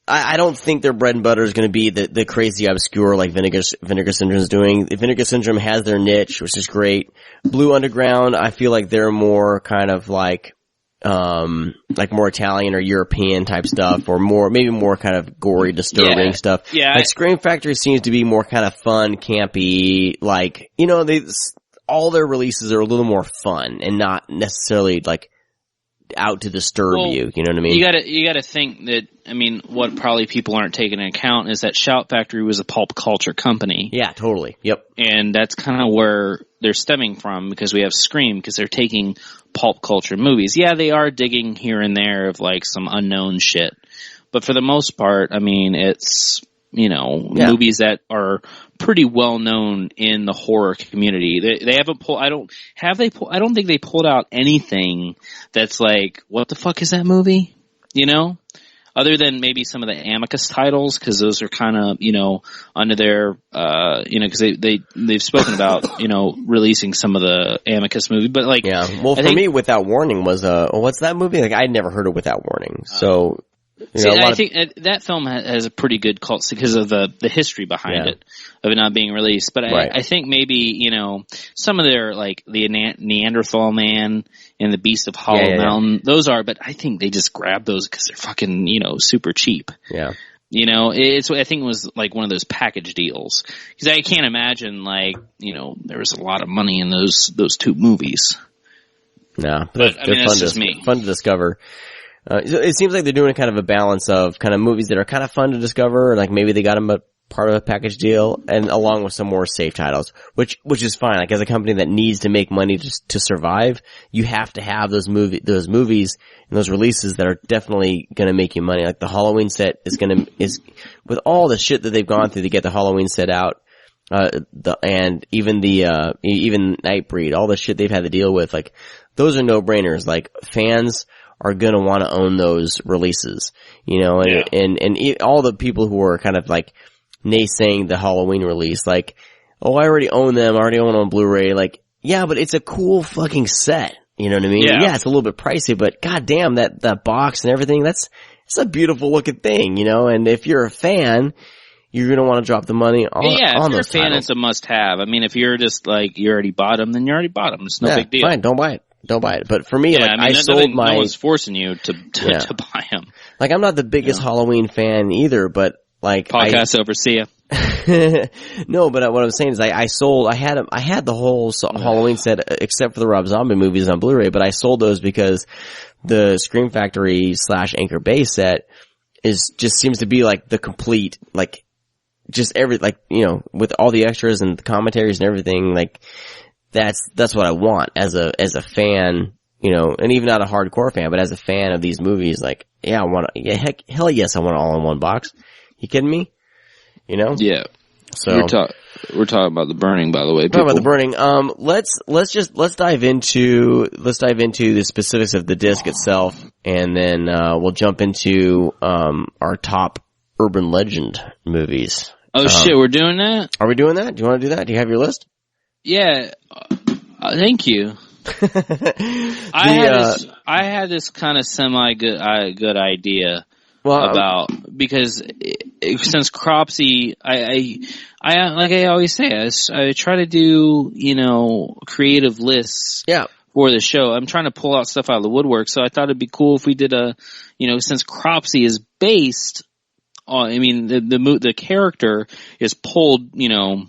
I don't think their bread and butter is going to be the crazy obscure like Vinegar Syndrome is doing. Vinegar Syndrome has their niche, which is great. Blue Underground, I feel like they're more kind of like more Italian or European type stuff, or maybe more kind of gory, disturbing stuff. Yeah. Like Scream Factory seems to be more kind of fun, campy, like, all their releases are a little more fun and not necessarily like out to disturb you. You know what I mean? You gotta think that, I mean, what probably people aren't taking into account is that Shout Factory was a pulp culture company. Yeah, totally. Yep. And that's kind of where they're stemming from, because we have Scream, because they're taking pulp culture movies. Yeah, they are digging here and there of like some unknown shit. But for the most part, I mean, it's, movies that are pretty well known in the horror community. They haven't pulled, I don't think they pulled out anything that's like, what the fuck is that movie? Other than maybe some of the Amicus titles, because those are kind of, under their, because they've spoken about, releasing some of the Amicus movie, but like, yeah. Well, for me, Without Warning was what's that movie? Like, I'd never heard of Without Warning, so. I think that film has a pretty good cult because of the history behind it, of it not being released. But I think maybe, some of their, like, the Neanderthal Man and the Beast of Hollow Mountain, those are, but I think they just grabbed those because they're fucking, super cheap. Yeah. I think it was like one of those package deals. Because I can't imagine, like, there was a lot of money in those two movies. No, but they're fun to discover. It seems like they're doing kind of a balance of kind of movies that are kind of fun to discover, like maybe they got them a part of a package deal, and along with some more safe titles, which is fine. Like, as a company that needs to make money to survive, you have to have those movies and those releases that are definitely going to make you money. Like the Halloween set is with all the shit that they've gone through to get the Halloween set out, and even Nightbreed, all the shit they've had to deal with, like, those are no-brainers. Like, fans are gonna want to own those releases, and all the people who are kind of like naysaying the Halloween release, like, oh, I already own them, I already own them on Blu-ray, like, yeah, but it's a cool fucking set, You know what I mean? Yeah. It's a little bit pricey, but goddamn, that box and everything, it's a beautiful looking thing, you know, and if you're a fan, you're going to want to drop the money on if you're those a fan, titles. it's a must have. I mean, if you're just like, you already bought them, then you already bought them. It's no big deal. Fine, don't buy it. Don't buy it. But for me, I sold no my... No one's forcing you to buy them. Like, I'm not the biggest Halloween fan either, but like... Podcast over, see ya. No, but what I'm saying is I had the whole Halloween set except for the Rob Zombie movies on Blu-ray, but I sold those because the Scream Factory / Anchor Bay set just seems to be like the complete, like, just with all the extras and the commentaries and everything, like, that's what I want as a fan, you know, and even not a hardcore fan, but as a fan of these movies, like, hell yes, I want it all in one box. You kidding me? You know? Yeah. So we're talking about The Burning, by the way. Talking about The Burning. Let's dive into the specifics of the disc itself, and then we'll jump into our top urban legend movies. Oh shit, we're doing that? Are we doing that? Do you want to do that? Do you have your list? Yeah. Thank you. I had this kind of semi good idea. Well, because since Cropsy, I like I always say, I try to do, you know, creative lists. Yeah. For the show. I'm trying to pull out stuff out of the woodwork, so I thought it'd be cool if we did since Cropsy is based on, I mean, the character is pulled, you know,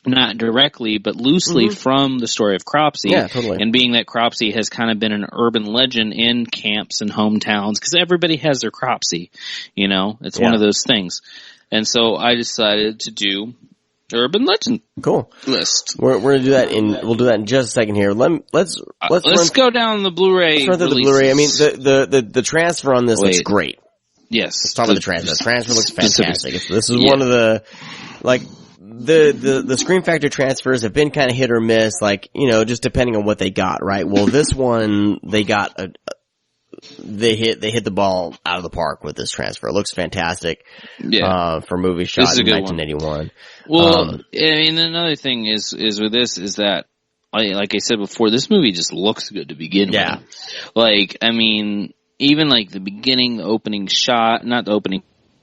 not directly, but loosely from the story of Cropsy. Yeah, totally. And being that Cropsy has kind of been an urban legend in camps and hometowns, because everybody has their Cropsy, you know? It's one of those things. And so I decided to do urban legend list. We're gonna do that we'll do that in just a second here. Let's go down the Blu-ray. Let's run through the Blu-ray. I mean, the transfer on this looks great. Yes. Let's talk about the transfer. The transfer looks fantastic. This is one of the, like, the Scream Factor transfers have been kind of hit or miss, like, you know, just depending on what they got, right? Well, this one, they hit the ball out of the park with this transfer. It looks fantastic. Yeah. For movie shot in 1981. Well, I mean, another thing is with this is that, like I said before, this movie just looks good to begin with. Like, I mean, even like the beginning, the opening shot, not the opening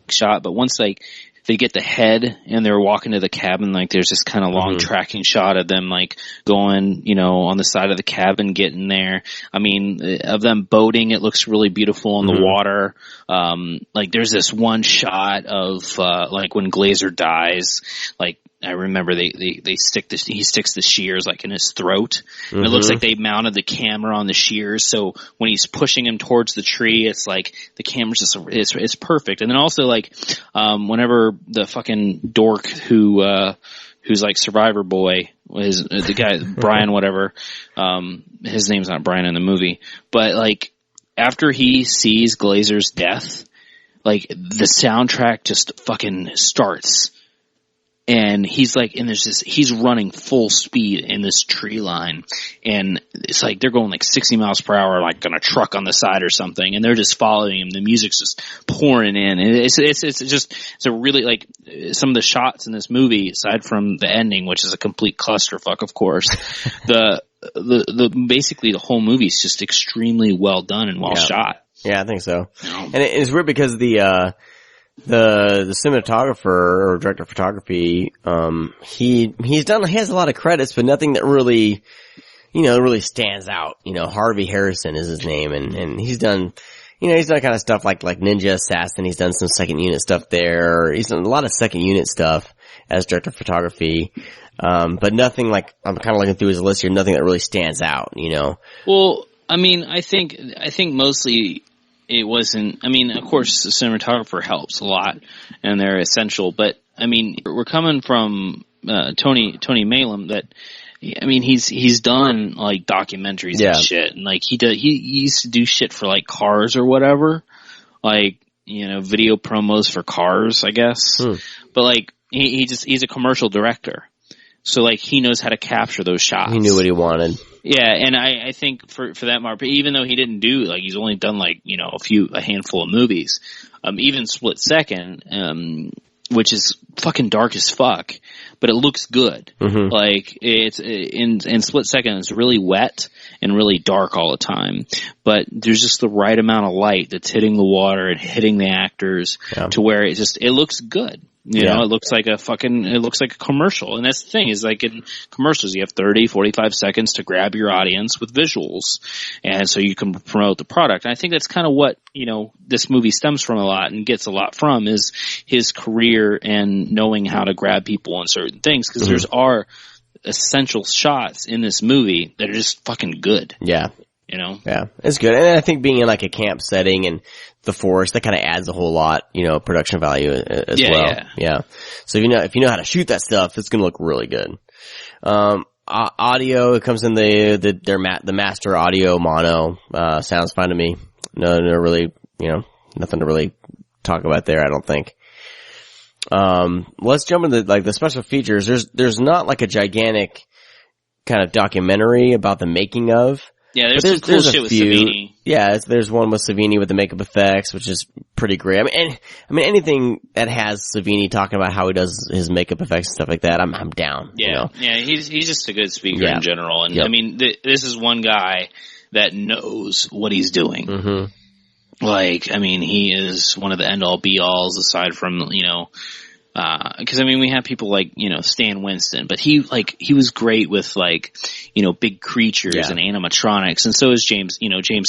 shot, but once like they get the head and they're walking to the cabin, like there's this kind of long tracking shot of them like going, you know, on the side of the cabin, getting there. I mean, of them boating, it looks really beautiful in the water. Like there's this one shot of, like when Glazer dies, like, I remember he sticks the shears like in his throat, and it looks like they mounted the camera on the shears, so when he's pushing him towards the tree, it's like the camera's just it's perfect. And then also like whenever the fucking dork who's like Survivor Boy, the guy Brian whatever, his name's not Brian in the movie, but like after he sees Glazer's death, like the soundtrack just fucking starts. And he's like, and he's running full speed in this tree line. And it's like, they're going like 60 miles per hour, like on a truck on the side or something. And they're just following him. The music's just pouring in. And it's a really, like, some of the shots in this movie, aside from the ending, which is a complete clusterfuck, of course, basically the whole movie is just extremely well done and well shot. Yeah, I think so. And it's weird because the cinematographer or director of photography, he has a lot of credits, but nothing that really, you know, really stands out. You know, Harvey Harrison is his name, and he's done kind of stuff like Ninja Assassin. He's done some second unit stuff there. He's done a lot of second unit stuff as director of photography. But nothing like, I'm kind of looking through his list here, nothing that really stands out, you know. Well, I mean, I think mostly it wasn't, I mean, of course the cinematographer helps a lot and they're essential, but I mean, we're coming from, Tony Malum that, I mean, he's done like documentaries and shit, and like he used to do shit for like cars or whatever, like, you know, video promos for cars, I guess. But like, he's a commercial director. So like, he knows how to capture those shots. He knew what he wanted. Yeah, and I think for that mark, even though he didn't do, like, he's only done like, you know, a handful of movies, even Split Second, which is fucking dark as fuck, but it looks good. Mm-hmm. Like it's in Split Second, it's really wet and really dark all the time, but there's just the right amount of light that's hitting the water and hitting the actors to where it looks good. You know, it looks like a commercial. And that's the thing, is like in commercials, you have 30, 45 seconds to grab your audience with visuals. And so you can promote the product. And I think that's kind of what, you know, this movie stems from a lot and gets a lot from, is his career and knowing how to grab people on certain things. Cause there's are essential shots in this movie that are just fucking good. Yeah. You know? Yeah. It's good. And I think being in like a camp setting and the forest, that kind of adds a whole lot, you know, production value as well. Yeah. So if you know how to shoot that stuff, it's going to look really good. Audio, it comes in the master audio mono, sounds fine to me. No really, you know, nothing to really talk about there, I don't think. Let's jump into like the special features. There's not like a gigantic kind of documentary about the making of. Yeah, there's some cool shit with Savini. Yeah, there's one with Savini with the makeup effects, which is pretty great. I mean, anything that has Savini talking about how he does his makeup effects and stuff like that, I'm down. Yeah, you know? Yeah, he's just a good speaker in general, and I mean, this is one guy that knows what he's doing. Mm-hmm. Like, I mean, he is one of the end-all be-alls aside from, you know, cause I mean, we have people like, you know, Stan Winston, but he was great with like, you know, big creatures and animatronics. And so is James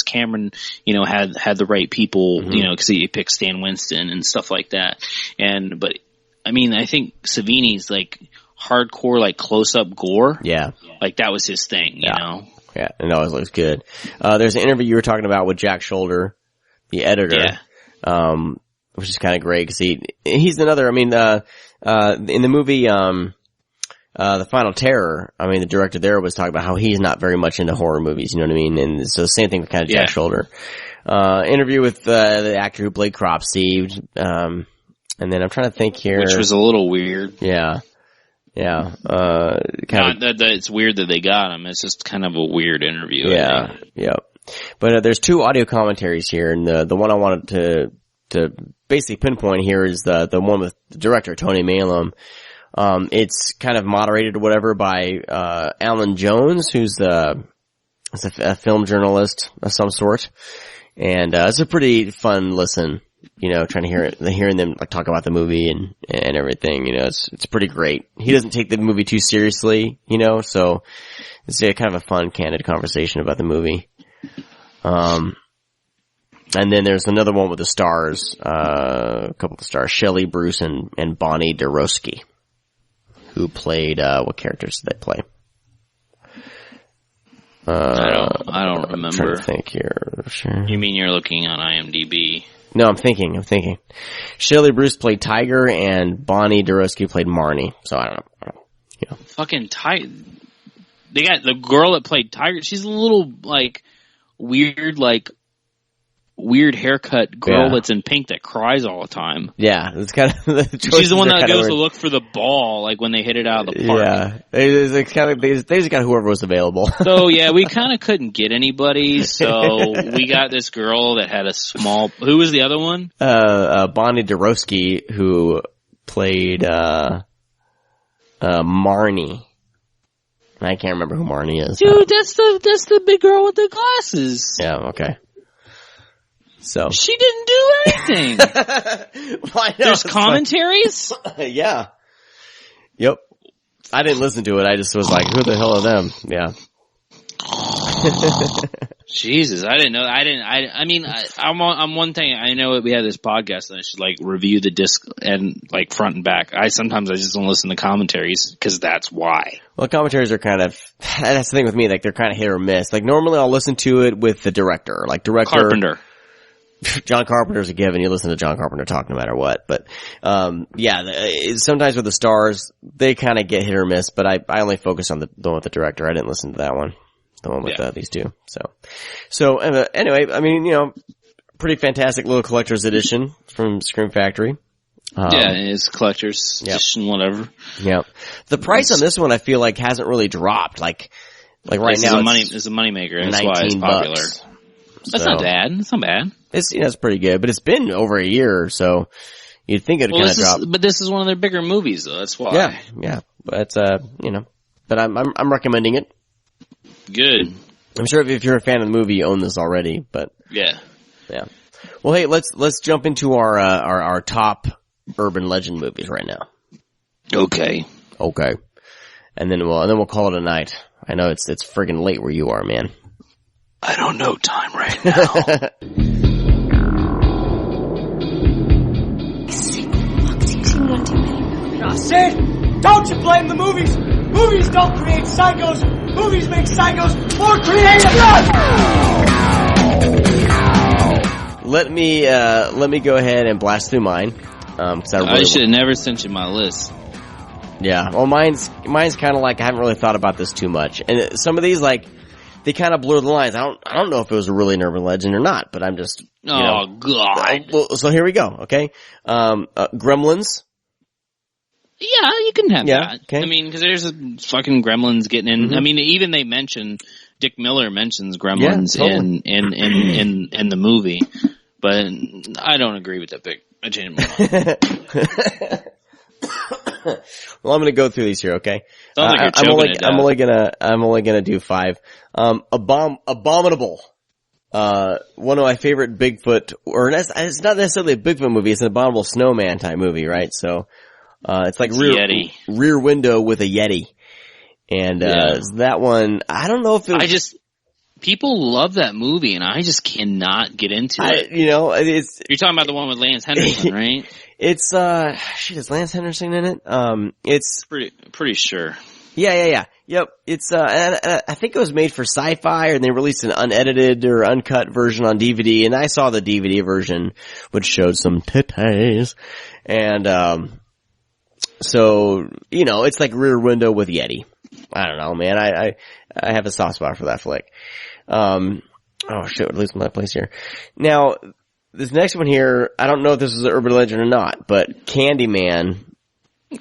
Cameron, you know, had the right people, you know, cause he picked Stan Winston and stuff like that. But I mean, I think Savini's like hardcore, like close-up gore. Yeah. Like that was his thing, you know? Yeah. And it always looks good. There's an interview you were talking about with Jack Shoulder, the editor. Yeah. Which is kind of great because he's another, I mean, in the movie, The Final Terror, I mean, the director there was talking about how he's not very much into horror movies, you know what I mean? And so same thing with kind of Jack Shoulder. Interview with, the actor who played Cropsey, and then I'm trying to think here. Which was a little weird. Yeah. Yeah. Not that it's weird that they got him. It's just kind of a weird interview. Yeah. Yeah. But, there's two audio commentaries here, and the one I wanted to basically pinpoint here is the one with the director, Tony Malum. It's kind of moderated or whatever by, Alan Jones, who's a film journalist of some sort. And, it's a pretty fun listen, you know, hearing them like talk about the movie and everything, you know, it's pretty great. He doesn't take the movie too seriously, you know, so it's a kind of a fun, candid conversation about the movie. And then there's another one with the stars, a couple of the stars, Shelley Bruce and Bonnie Dorosky, who played, what characters did they play? I don't remember. I'm trying to think here. Sure. You mean you're looking on IMDb? No, I'm thinking. Shelley Bruce played Tiger and Bonnie Dorosky played Marnie. So I don't know. You know. Fucking Tiger. They got the girl that played Tiger. She's a little, like, weird haircut girl that's in pink that cries all the time. Yeah, it's kind of she's the one that goes to look for the ball, like when they hit it out of the park. Yeah, it's kind of they just got whoever was available. So yeah, we kind of couldn't get anybody, so we got this girl that had a small. Who was the other one? Bonnie Dorosky, who played Marnie. I can't remember who Marnie is. Dude, that's the big girl with the glasses. Yeah, okay. So she didn't do anything. Well, there's commentaries? Yeah. Yep. I didn't listen to it. I just was like, who the hell are them? Yeah. Jesus, I didn't know. I mean, I'm one thing. I know we have this podcast and I should like review the disc and like front and back. Sometimes I just don't listen to commentaries because that's why. Well, commentaries are that's the thing with me. Like they're kind of hit or miss. Like normally I'll listen to it with the director, Carpenter. John Carpenter's a given. You listen to John Carpenter talk no matter what. But, sometimes with the stars, they kind of get hit or miss, but I only focus on the one with the director. I didn't listen to that one. The one with these two. So anyway, I mean, you know, pretty fantastic little collector's edition from Scream Factory. It's collector's edition, whatever. Yeah. The price on this one I feel like hasn't really dropped. Like right now it's a moneymaker. That's why it's popular. $19. That's not bad. It's not bad. It's, it's pretty good, but it's been over a year, so, You'd think it'd kind of drop. But this is one of their bigger movies, though. That's why. Yeah. But but I'm recommending it. Good. I'm sure if you're a fan of the movie, you own this already. But yeah. Well, hey, let's jump into our top urban legend movies right now. Okay. And then we'll call it a night. I know it's friggin' late where you are, man. I don't know time right now. I said, don't you blame the movies. Movies don't create psychos. Movies make psychos more creative. Let me go ahead and blast through mine. I should have never sent you my list. Yeah, well, mine's kind of like I haven't really thought about this too much, and some of these like they kind of blur the lines. I don't know if it was really an urban legend or not, but I'm just God. Well, so here we go. Okay, Gremlins. Yeah, you can have that. Okay. I mean, because there's a fucking Gremlins getting in. Mm-hmm. I mean, even they mention Dick Miller mentions Gremlins in the movie, but I don't agree with that pick. I changed my mind. Well, I'm going to go through these here, okay? I'm only gonna do 5. Abominable. One of my favorite Bigfoot, or it's not necessarily a Bigfoot movie. It's an Abominable Snowman type movie, right? So, it's like rear window with a Yeti. And, that one, I don't know if it people love that movie and I just cannot get into it. You're talking about the one with Lance Henriksen, right? It's, is Lance Henriksen in it? It's pretty sure. Yeah. Yep. It's, and I think it was made for Sci-Fi and they released an unedited or uncut version on DVD and I saw the DVD version which showed some titties and, so, it's like Rear Window with Yeti. I don't know, man. I have a soft spot for that flick. Oh shit, lose my place here. Now, this next one here, I don't know if this is an urban legend or not, but Candyman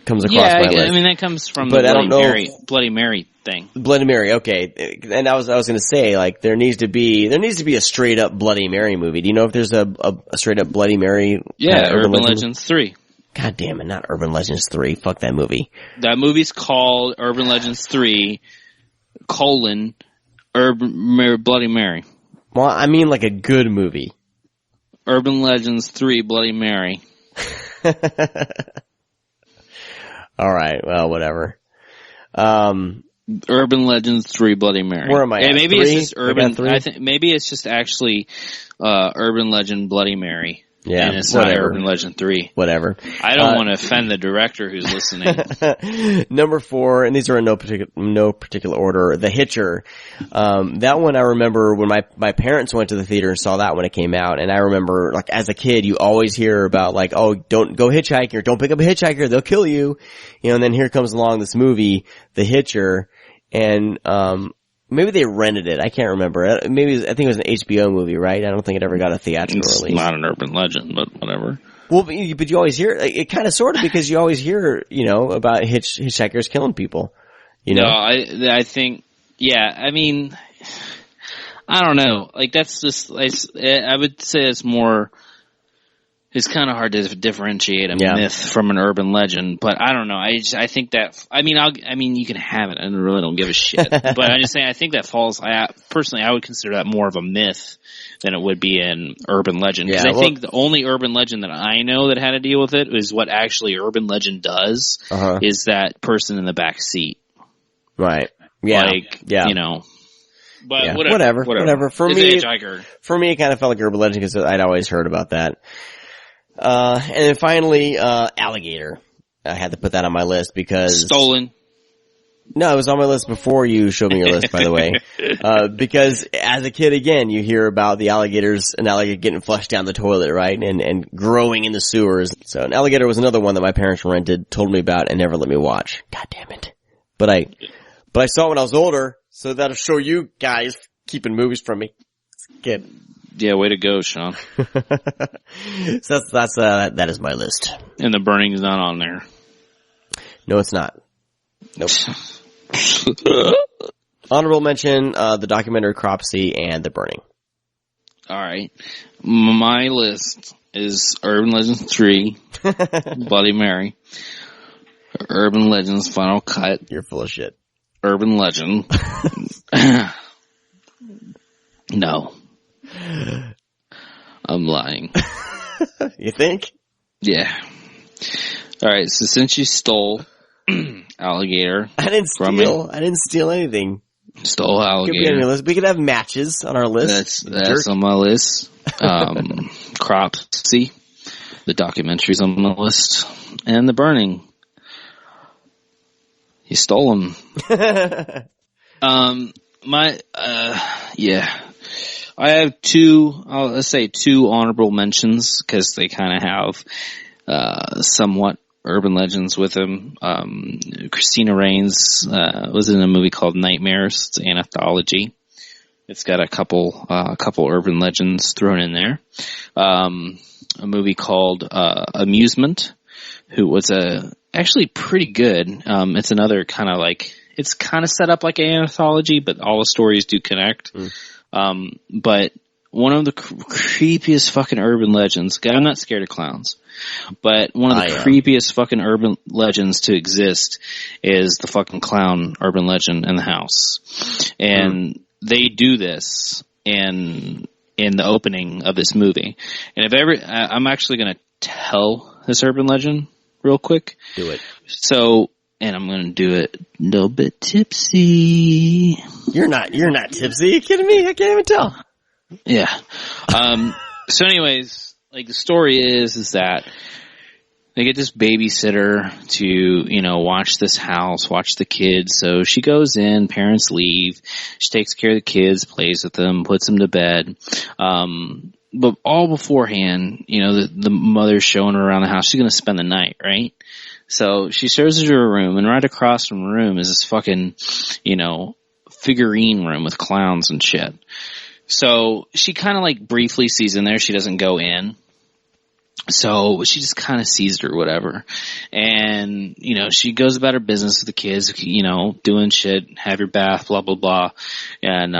comes across my list. I mean, that comes from the Bloody Mary thing. Bloody Mary, okay. And I was gonna say, like, there needs to be a straight up Bloody Mary movie. Do you know if there's a straight up Bloody Mary? Yeah, Urban Legends 3. God damn it, not Urban Legends 3. Fuck that movie. That movie's called Urban Legends 3, Bloody Mary. Well, I mean like a good movie. Urban Legends 3, Bloody Mary. Alright, well, whatever. Urban Legends 3, Bloody Mary. Where am I at? Maybe 3? It's just Urban, maybe it's just actually, Urban Legend Bloody Mary. Yeah, and it's not Urban Legend 3. Whatever. I don't want to offend the director who's listening. Number 4, and these are in no particular order, The Hitcher. That one I remember when my parents went to the theater and saw that when it came out, and I remember, like, as a kid, you always hear about, like, oh, don't go hitchhiker, don't pick up a hitchhiker, they'll kill you. And then here comes along this movie, The Hitcher, and, maybe they rented it. I can't remember. I think it was an HBO movie, right? I don't think it ever got a theatrical release. It's not an urban legend, but whatever. Well, but you always hear it kind of sort of because you always hear, about hitchhikers killing people. No, I think, yeah. I mean, I don't know. Like that's just, I would say it's more. It's kind of hard to differentiate a myth from an urban legend, but I don't know. I think that, I mean, you can have it. I really don't give a shit. But I'm just saying, I think that falls, personally, I would consider that more of a myth than it would be an urban legend. Because I think the only urban legend that I know that had to deal with it is what actually urban legend does, is that person in the back seat. Right. Yeah. But yeah. whatever. For me, it kind of felt like urban legend because I'd always heard about that. And then finally, alligator. I had to put that on my list because... Stolen. No, it was on my list before you showed me your list, by the way. Because as a kid, again, you hear about an alligator getting flushed down the toilet, right? And growing in the sewers. So an alligator was another one that my parents rented, told me about, and never let me watch. God damn it. But I saw it when I was older, so that'll show you guys keeping movies from me. Kid. Yeah, way to go, Sean. So that is my list. And The Burning's not on there. No, it's not. Nope. Honorable mention, the documentary Cropsy and The Burning. All right. My list is Urban Legends 3, Bloody Mary, Urban Legends Final Cut, You're full of shit. Urban Legend. No. I'm lying. You think? Yeah. Alright, so since you stole alligator. I didn't steal anything. Stole alligator. Could be on your list. We could have matches on our list. That's on my list. Cropsy. The documentary's on my list. And The Burning. You stole them. Yeah. I have two honorable mentions because they kind of have, somewhat urban legends with them. Christina Raines, was in a movie called Nightmares. It's an anthology. It's got a couple urban legends thrown in there. A movie called, Amusement, who was actually pretty good. It's another kind of like, it's kind of set up like an anthology, but all the stories do connect. But one of the creepiest fucking urban legends, I'm not scared of clowns, but one of the creepiest fucking urban legends to exist is the fucking clown urban legend in the house. And they do this in the opening of this movie. And I'm actually going to tell this urban legend real quick. Do it. So, and I'm going to do it a little bit tipsy. You're not tipsy. Are you kidding me? I can't even tell. Yeah. So anyways, like the story is that they get this babysitter to, watch this house, watch the kids. So she goes in, parents leave. She takes care of the kids, plays with them, puts them to bed. But all beforehand, the mother's showing her around the house. She's going to spend the night, right? So she shows her to her room, and right across from her room is this fucking, figurine room with clowns and shit. So she kind of like briefly sees in there. She doesn't go in. So she just kind of sees it or whatever. And, she goes about her business with the kids, doing shit, have your bath, blah, blah, blah. And,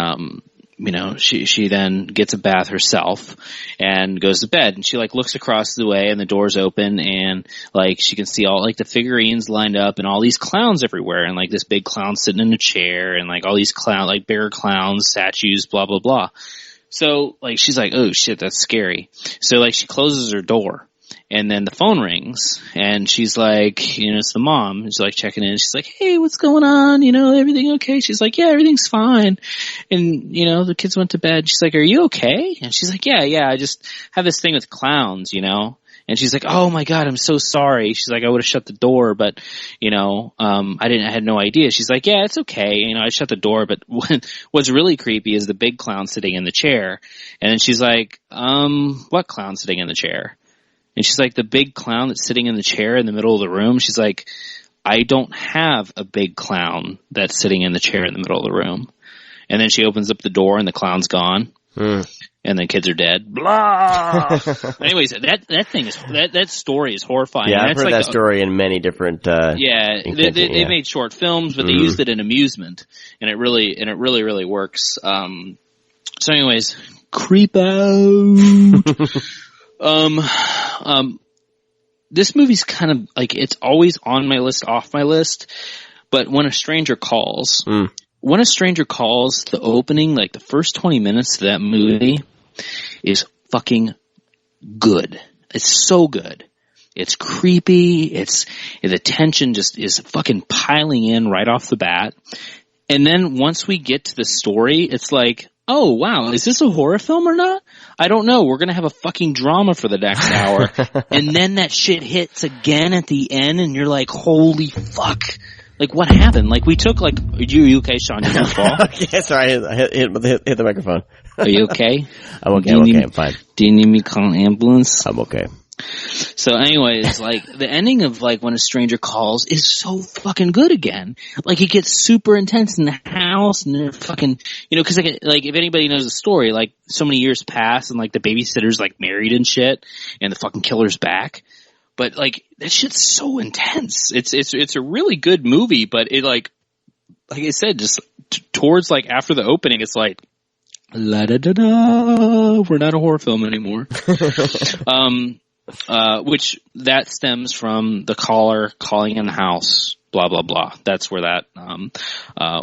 she then gets a bath herself and goes to bed, and she like looks across the way and the door's open, and like she can see all like the figurines lined up and all these clowns everywhere, and like this big clown sitting in a chair, and like all these bigger clowns, statues, blah, blah, blah. So like she's like, oh shit, that's scary. So like she closes her door. And then the phone rings, and she's like, it's the mom. She's like checking in. She's like, hey, what's going on? Everything okay? She's like, yeah, everything's fine. And, the kids went to bed. She's like, are you okay? And she's like, yeah, I just have this thing with clowns, And she's like, oh my God, I'm so sorry. She's like, I would have shut the door, but, I had no idea. She's like, yeah, it's okay. I shut the door, but what's really creepy is the big clown sitting in the chair. And then she's like, what clown sitting in the chair? And she's like, the big clown that's sitting in the chair in the middle of the room. She's like, I don't have a big clown that's sitting in the chair in the middle of the room. And then she opens up the door and the clown's gone. And the kids are dead. Blah. Anyways, that story is horrifying. Yeah, I've heard that story in many different, they made short films, but they used it in Amusement, and it really works. So anyways, creep out. This movie's kind of like, it's always on my list, off my list, but When a Stranger Calls, the opening, like the first 20 minutes of that movie is fucking good. It's so good. It's creepy. The tension just is fucking piling in right off the bat. And then once we get to the story, it's like, oh wow, is this a horror film or not? I don't know. We're gonna have a fucking drama for the next hour. And then that shit hits again at the end, and you're like, holy fuck. Like, what happened? Like, we took like, are you okay, Sean? Did you fall? Okay, sorry, I hit the microphone. Are you okay? I'm okay, I'm fine. Do you need me to call an ambulance? I'm okay. So anyways, like, the ending of like When a Stranger Calls is so fucking good again. Like, it gets super intense in the house, and they're fucking, cause like if anybody knows the story, like so many years pass, and like the babysitter's like married and shit, and the fucking killer's back. But like, that shit's so intense. It's a really good movie, but it like I said, just towards like after the opening, it's like, La da da da. We're not a horror film anymore. Which that stems from the caller calling in the house. Blah blah blah. That's where that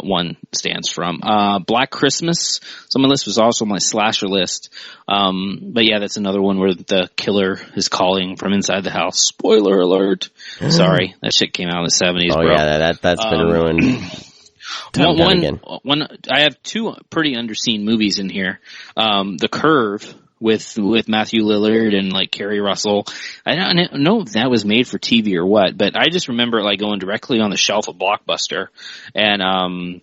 one stands from. Black Christmas. So my list was also my slasher list. But yeah, that's another one where the killer is calling from inside the house. Spoiler alert. Sorry, that shit came out in the 70s. Oh bro. yeah, that's been ruined. I have two pretty underseen movies in here. The Curve with Matthew Lillard and like Kerry Russell. I don't know if that was made for TV or what, but I just remember like going directly on the shelf of Blockbuster, and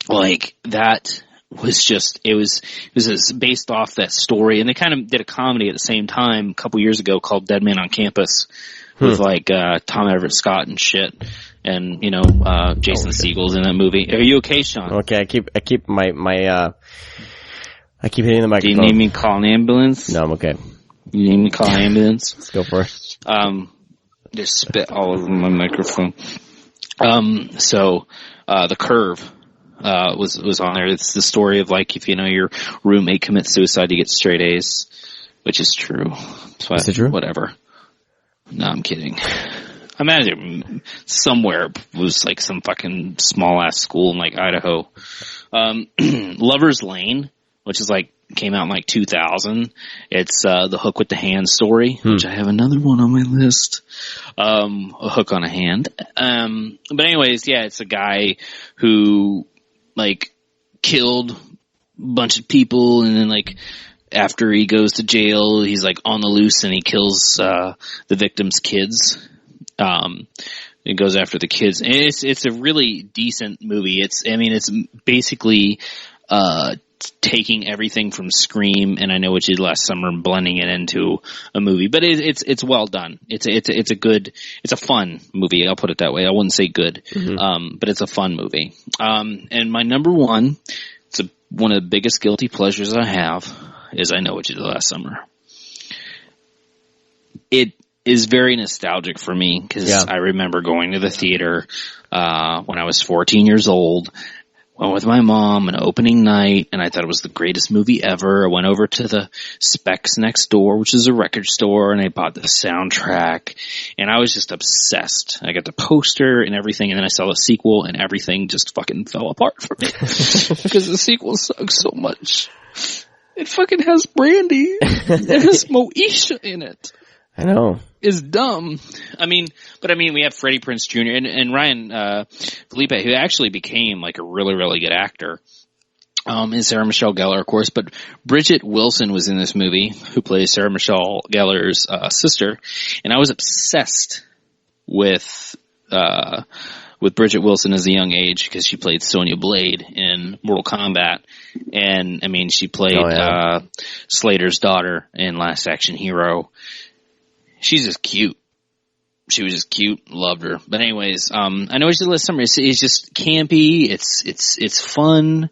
like that was just it was based off that story, and they kind of did a comedy at the same time a couple years ago called Dead Man on Campus with like Tom Everett Scott and shit. And, you know, Jason Segel's in that movie. Are you okay, Sean? Okay, I keep I keep hitting the microphone. Do you need me to call an ambulance? No, I'm okay. You need me to call an ambulance? Let's go for it. Just spit all over my microphone. So, The Curve, was on there. It's the story of like, if you know your roommate commits suicide, you get straight A's, which is true. So is it true? Whatever. No, I'm kidding. I imagine somewhere was like some fucking small ass school in like Idaho. Lover's Lane, which is like came out in like 2000. It's the Hook with the Hand story, which I have another one on my list. A Hook on a Hand. But anyways, yeah, it's a guy who like killed a bunch of people, and then like after he goes to jail, he's like on the loose and he kills the victims' kids. It goes after the kids. And it's a really decent movie. It's basically, taking everything from Scream and I Know What You Did Last Summer and blending it into a movie. But it's well done. It's a fun movie. I'll put it that way. I wouldn't say good. But it's a fun movie. And my number one, one of the biggest guilty pleasures I have is I Know What You Did Last Summer. It is very nostalgic for me because I remember going to the theater when I was 14 years old. Went with my mom on opening night, and I thought it was the greatest movie ever. I went over to the Specs next door, which is a record store, and I bought the soundtrack, and I was just obsessed. I got the poster and everything, and then I saw the sequel, and everything just fucking fell apart for me because the sequel sucks so much. It fucking has Brandy. It has Moesha in it. I know. Is dumb. We have Freddie Prinze Jr. and Ryan Felipe, who actually became like a really, really good actor. And Sarah Michelle Gellar, of course, but Bridget Wilson was in this movie, who plays Sarah Michelle Gellar's sister, and I was obsessed with Bridget Wilson as a young age because she played Sonya Blade in Mortal Kombat, and she played Slater's daughter in Last Action Hero. She's just cute. She was just cute. Loved her. But anyways, I Know What You Did Last Summer. It's just campy. It's fun.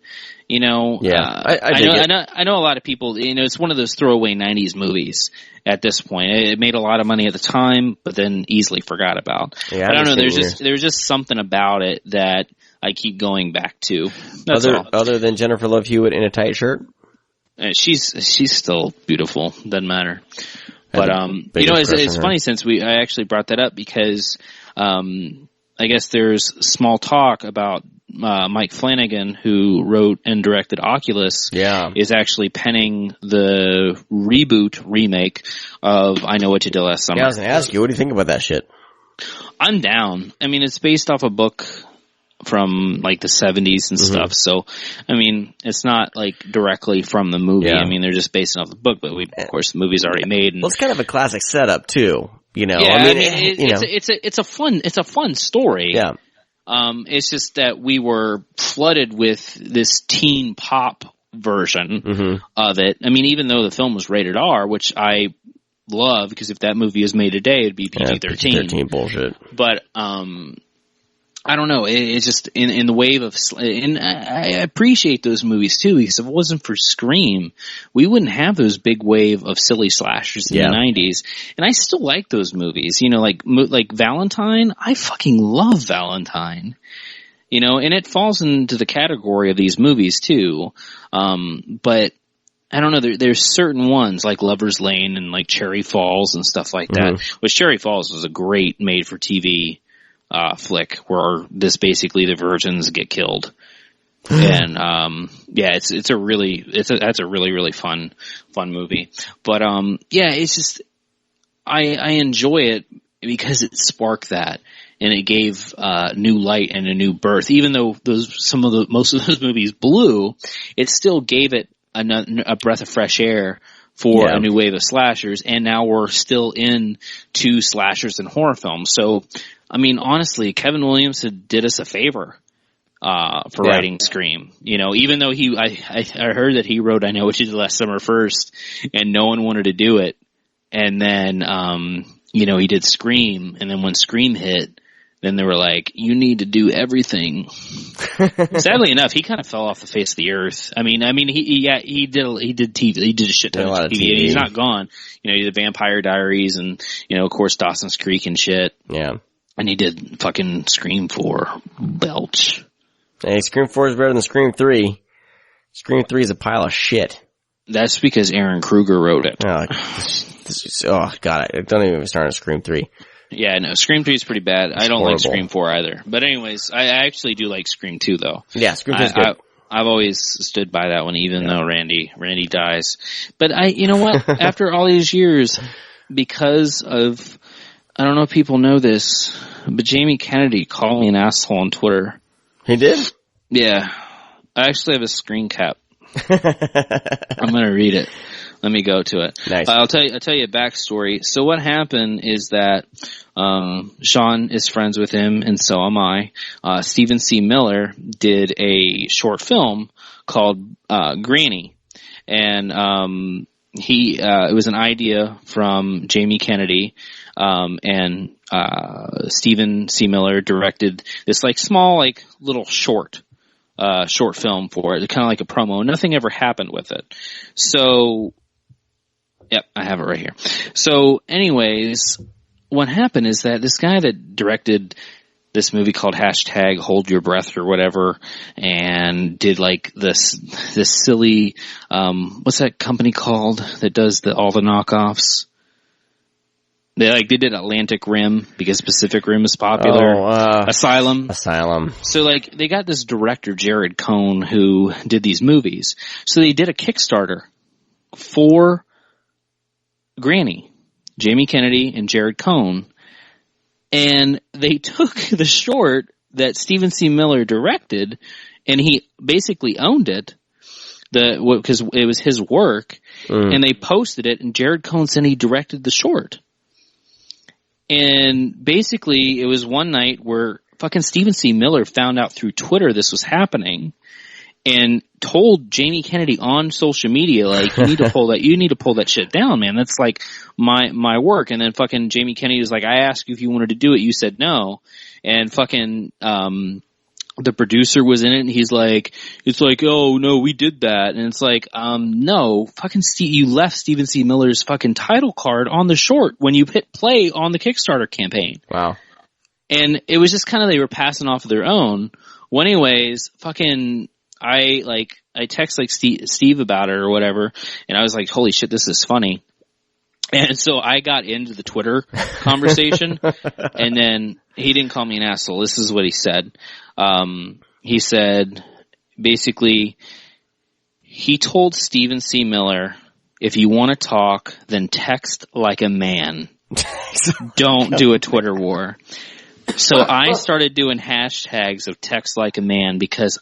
You know. Yeah. I know a lot of people. You know, it's one of those throwaway '90s movies. At this point, it made a lot of money at the time, but then easily forgot about. Yeah, I don't know. There's just something about it that I keep going back to. That's all. Other than Jennifer Love Hewitt in a tight shirt. She's still beautiful. Doesn't matter. But, it's funny since I actually brought that up because, I guess there's small talk about, Mike Flanagan, who wrote and directed Oculus, is actually penning the remake of I Know What You Did Last Summer. Yeah, I was going to ask you, what do you think about that shit? I'm down. It's based off a book from like the 70s and stuff. So, it's not like directly from the movie. Yeah. They're just based off the book, but of course the movie's already made. And, well, it's kind of a classic setup too, you know. Yeah, it's a fun story. Yeah. It's just that we were flooded with this teen pop version of it. Even though the film was rated R, which I love, because if that movie was made today, it'd be PG-13. PG-13 bullshit. But, I don't know. It's just in the wave of, and I appreciate those movies too, because if it wasn't for Scream, we wouldn't have those big wave of silly slashers in the 90s. And I still like those movies. You know, like Valentine. I fucking love Valentine. You know, and it falls into the category of these movies too. But I don't know, there's certain ones like Lover's Lane and like Cherry Falls and stuff like that, which Cherry Falls was a great made for TV, flick where this basically the virgins get killed. And, that's a really, really fun movie. But, it's just, I enjoy it because it sparked that. And it gave new light and a new birth. Even though most of those movies blew, it still gave it a breath of fresh air for a new wave of slashers. And now we're still into slashers and horror films. So, I mean, honestly, Kevin Williamson did us a favor for writing Scream. You know, even though I heard that he wrote I Know What You Did Last Summer first, and no one wanted to do it. And then, he did Scream, and then when Scream hit, then they were like, you need to do everything. Sadly enough, he kind of fell off the face of the earth. I mean, he did TV. He did a shit ton of TV. He's not gone. You know, he did Vampire Diaries and, of course, Dawson's Creek and shit. Yeah. And he did fucking Scream 4. Belch. Hey, Scream 4 is better than Scream 3. Scream 3 is a pile of shit. That's because Aaron Kruger wrote it. God, don't even start on Scream 3. Yeah, no, Scream 3 is pretty bad. I don't like Scream 4 either. But anyways, I actually do like Scream 2 though. Yeah, Scream 2 is good. I've always stood by that one, even though Randy dies. But you know what? After all these years, because of, I don't know if people know this, but Jamie Kennedy called me an asshole on Twitter. He did? Yeah. I actually have a screen cap. I'm gonna read it. Let me go to it. Nice. I'll tell you a backstory. So what happened is that Sean is friends with him, and so am I. Stephen C. Miller did a short film called Granny, and it was an idea from Jamie Kennedy, and Stephen C. Miller directed this like small like little short film for it, kind of like a promo. Nothing ever happened with it. So, yep, I have it right here. So, anyways, what happened is that this guy that directed this movie called #Hold Your Breath or whatever, and did like this silly, what's that company called that does all the knockoffs? They did Atlantic Rim because Pacific Rim is popular. Asylum. So they got this director, Jared Cohn, who did these movies. So they did a Kickstarter for Granny, Jamie Kennedy and Jared Cohn. And they took the short that Stephen C. Miller directed and he basically owned it. Because it was his work. And they posted it and Jared Cohn said he directed the short. And basically, it was one night where fucking Stephen C. Miller found out through Twitter this was happening and told Jamie Kennedy on social media, like, you need to pull that shit down, man. That's like my work. And then fucking Jamie Kennedy was like, I asked you if you wanted to do it. You said no. And fucking, the producer was in it and he's like, it's like, oh no, we did that. And it's like, no, fucking you left Stephen C. Miller's fucking title card on the short when you hit play on the Kickstarter campaign. Wow. And it was just kind of, they were passing off their own. Well, anyways, fucking, I text Steve about it or whatever. And I was like, holy shit, this is funny. And so I got into the Twitter conversation and then he didn't call me an asshole. This is what he said. He said, basically, he told Stephen C. Miller, if you want to talk, then text like a man. Don't do a Twitter war. So I started doing hashtags of text like a man because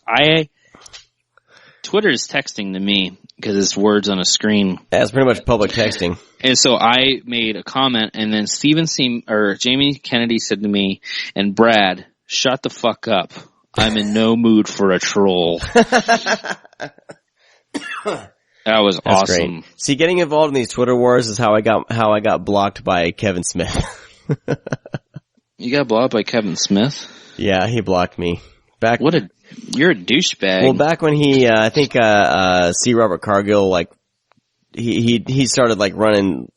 Twitter is texting to me because it's words on a screen. That's pretty much public texting. And so I made a comment and then Jamie Kennedy said to me, and Brad, shut the fuck up. I'm in no mood for a troll. That was awesome. Great. See, getting involved in these Twitter wars is how I got blocked by Kevin Smith. You got blocked by Kevin Smith? Yeah, he blocked me. You're a douchebag. Well, back when he, I think, C. Robert Cargill, like, he started like running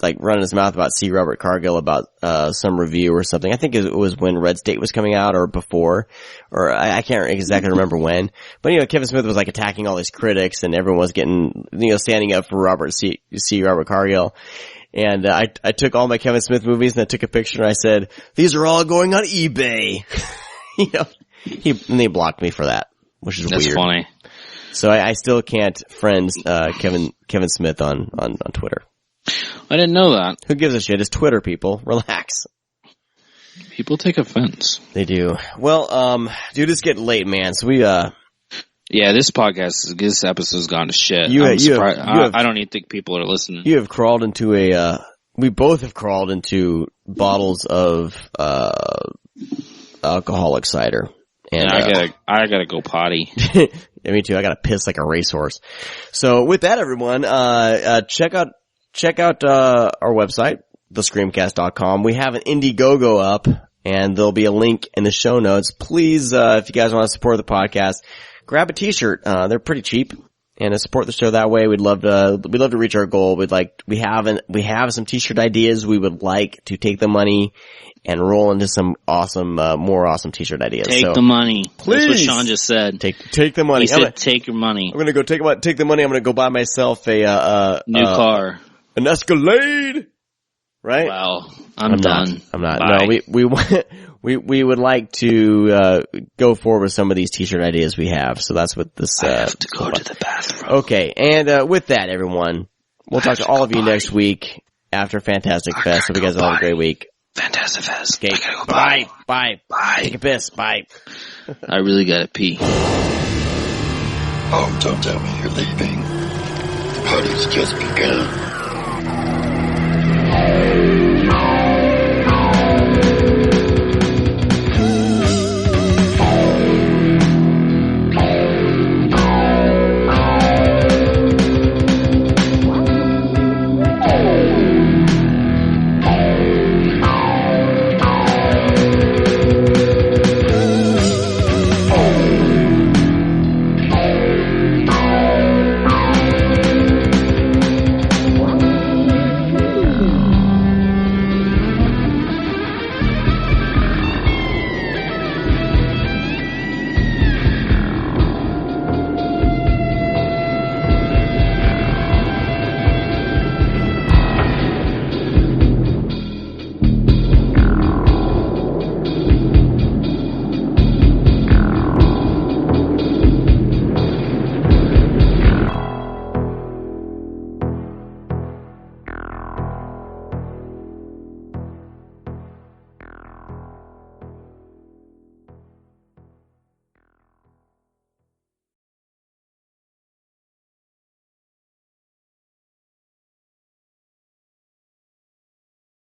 like running his mouth about C. Robert Cargill about some review or something. I think it was when Red State was coming out or before, or I can't exactly remember when. But Kevin Smith was like attacking all these critics, and everyone was getting standing up for C. Robert Cargill. And I took all my Kevin Smith movies and I took a picture and I said, "These are all going on eBay." And they blocked me for that, which is weird. That's funny. So I still can't friend Kevin Smith on Twitter. I didn't know that. Who gives a shit? It's Twitter, people. Relax. People take offense. They do. Well, dude, it's getting late, man. So we yeah, this episode's gone to shit. I don't even think people are listening. You have crawled into we both have crawled into bottles of alcoholic cider. And I gotta go potty. Yeah, me too. I gotta piss like a racehorse. So with that, everyone, check out our website, thescreamcast.com. We have an Indiegogo up, and there'll be a link in the show notes. Please, if you guys want to support the podcast, grab a t-shirt. They're pretty cheap, and to support the show that way, we'd love to reach our goal. We have some t-shirt ideas. We would like to take the money and roll into some awesome, more awesome t-shirt ideas. Take the money. Please. That's what Sean just said. Take the money. He said take your money. I'm gonna go take the money. I'm gonna go buy myself a new car. An Escalade. Right? Wow. I'm done. I'm not. Bye. No, we would like to, go forward with some of these t-shirt ideas we have. So that's what this, I have to go to the bathroom. Okay. And, with that, everyone, we'll talk to all of you next week after Fantastic Fest. So you guys all have a great week. Fantastic Fest. Okay. Bye. Take a piss. Bye. I really gotta pee. Oh, don't tell me you're leaving. The party's just begun.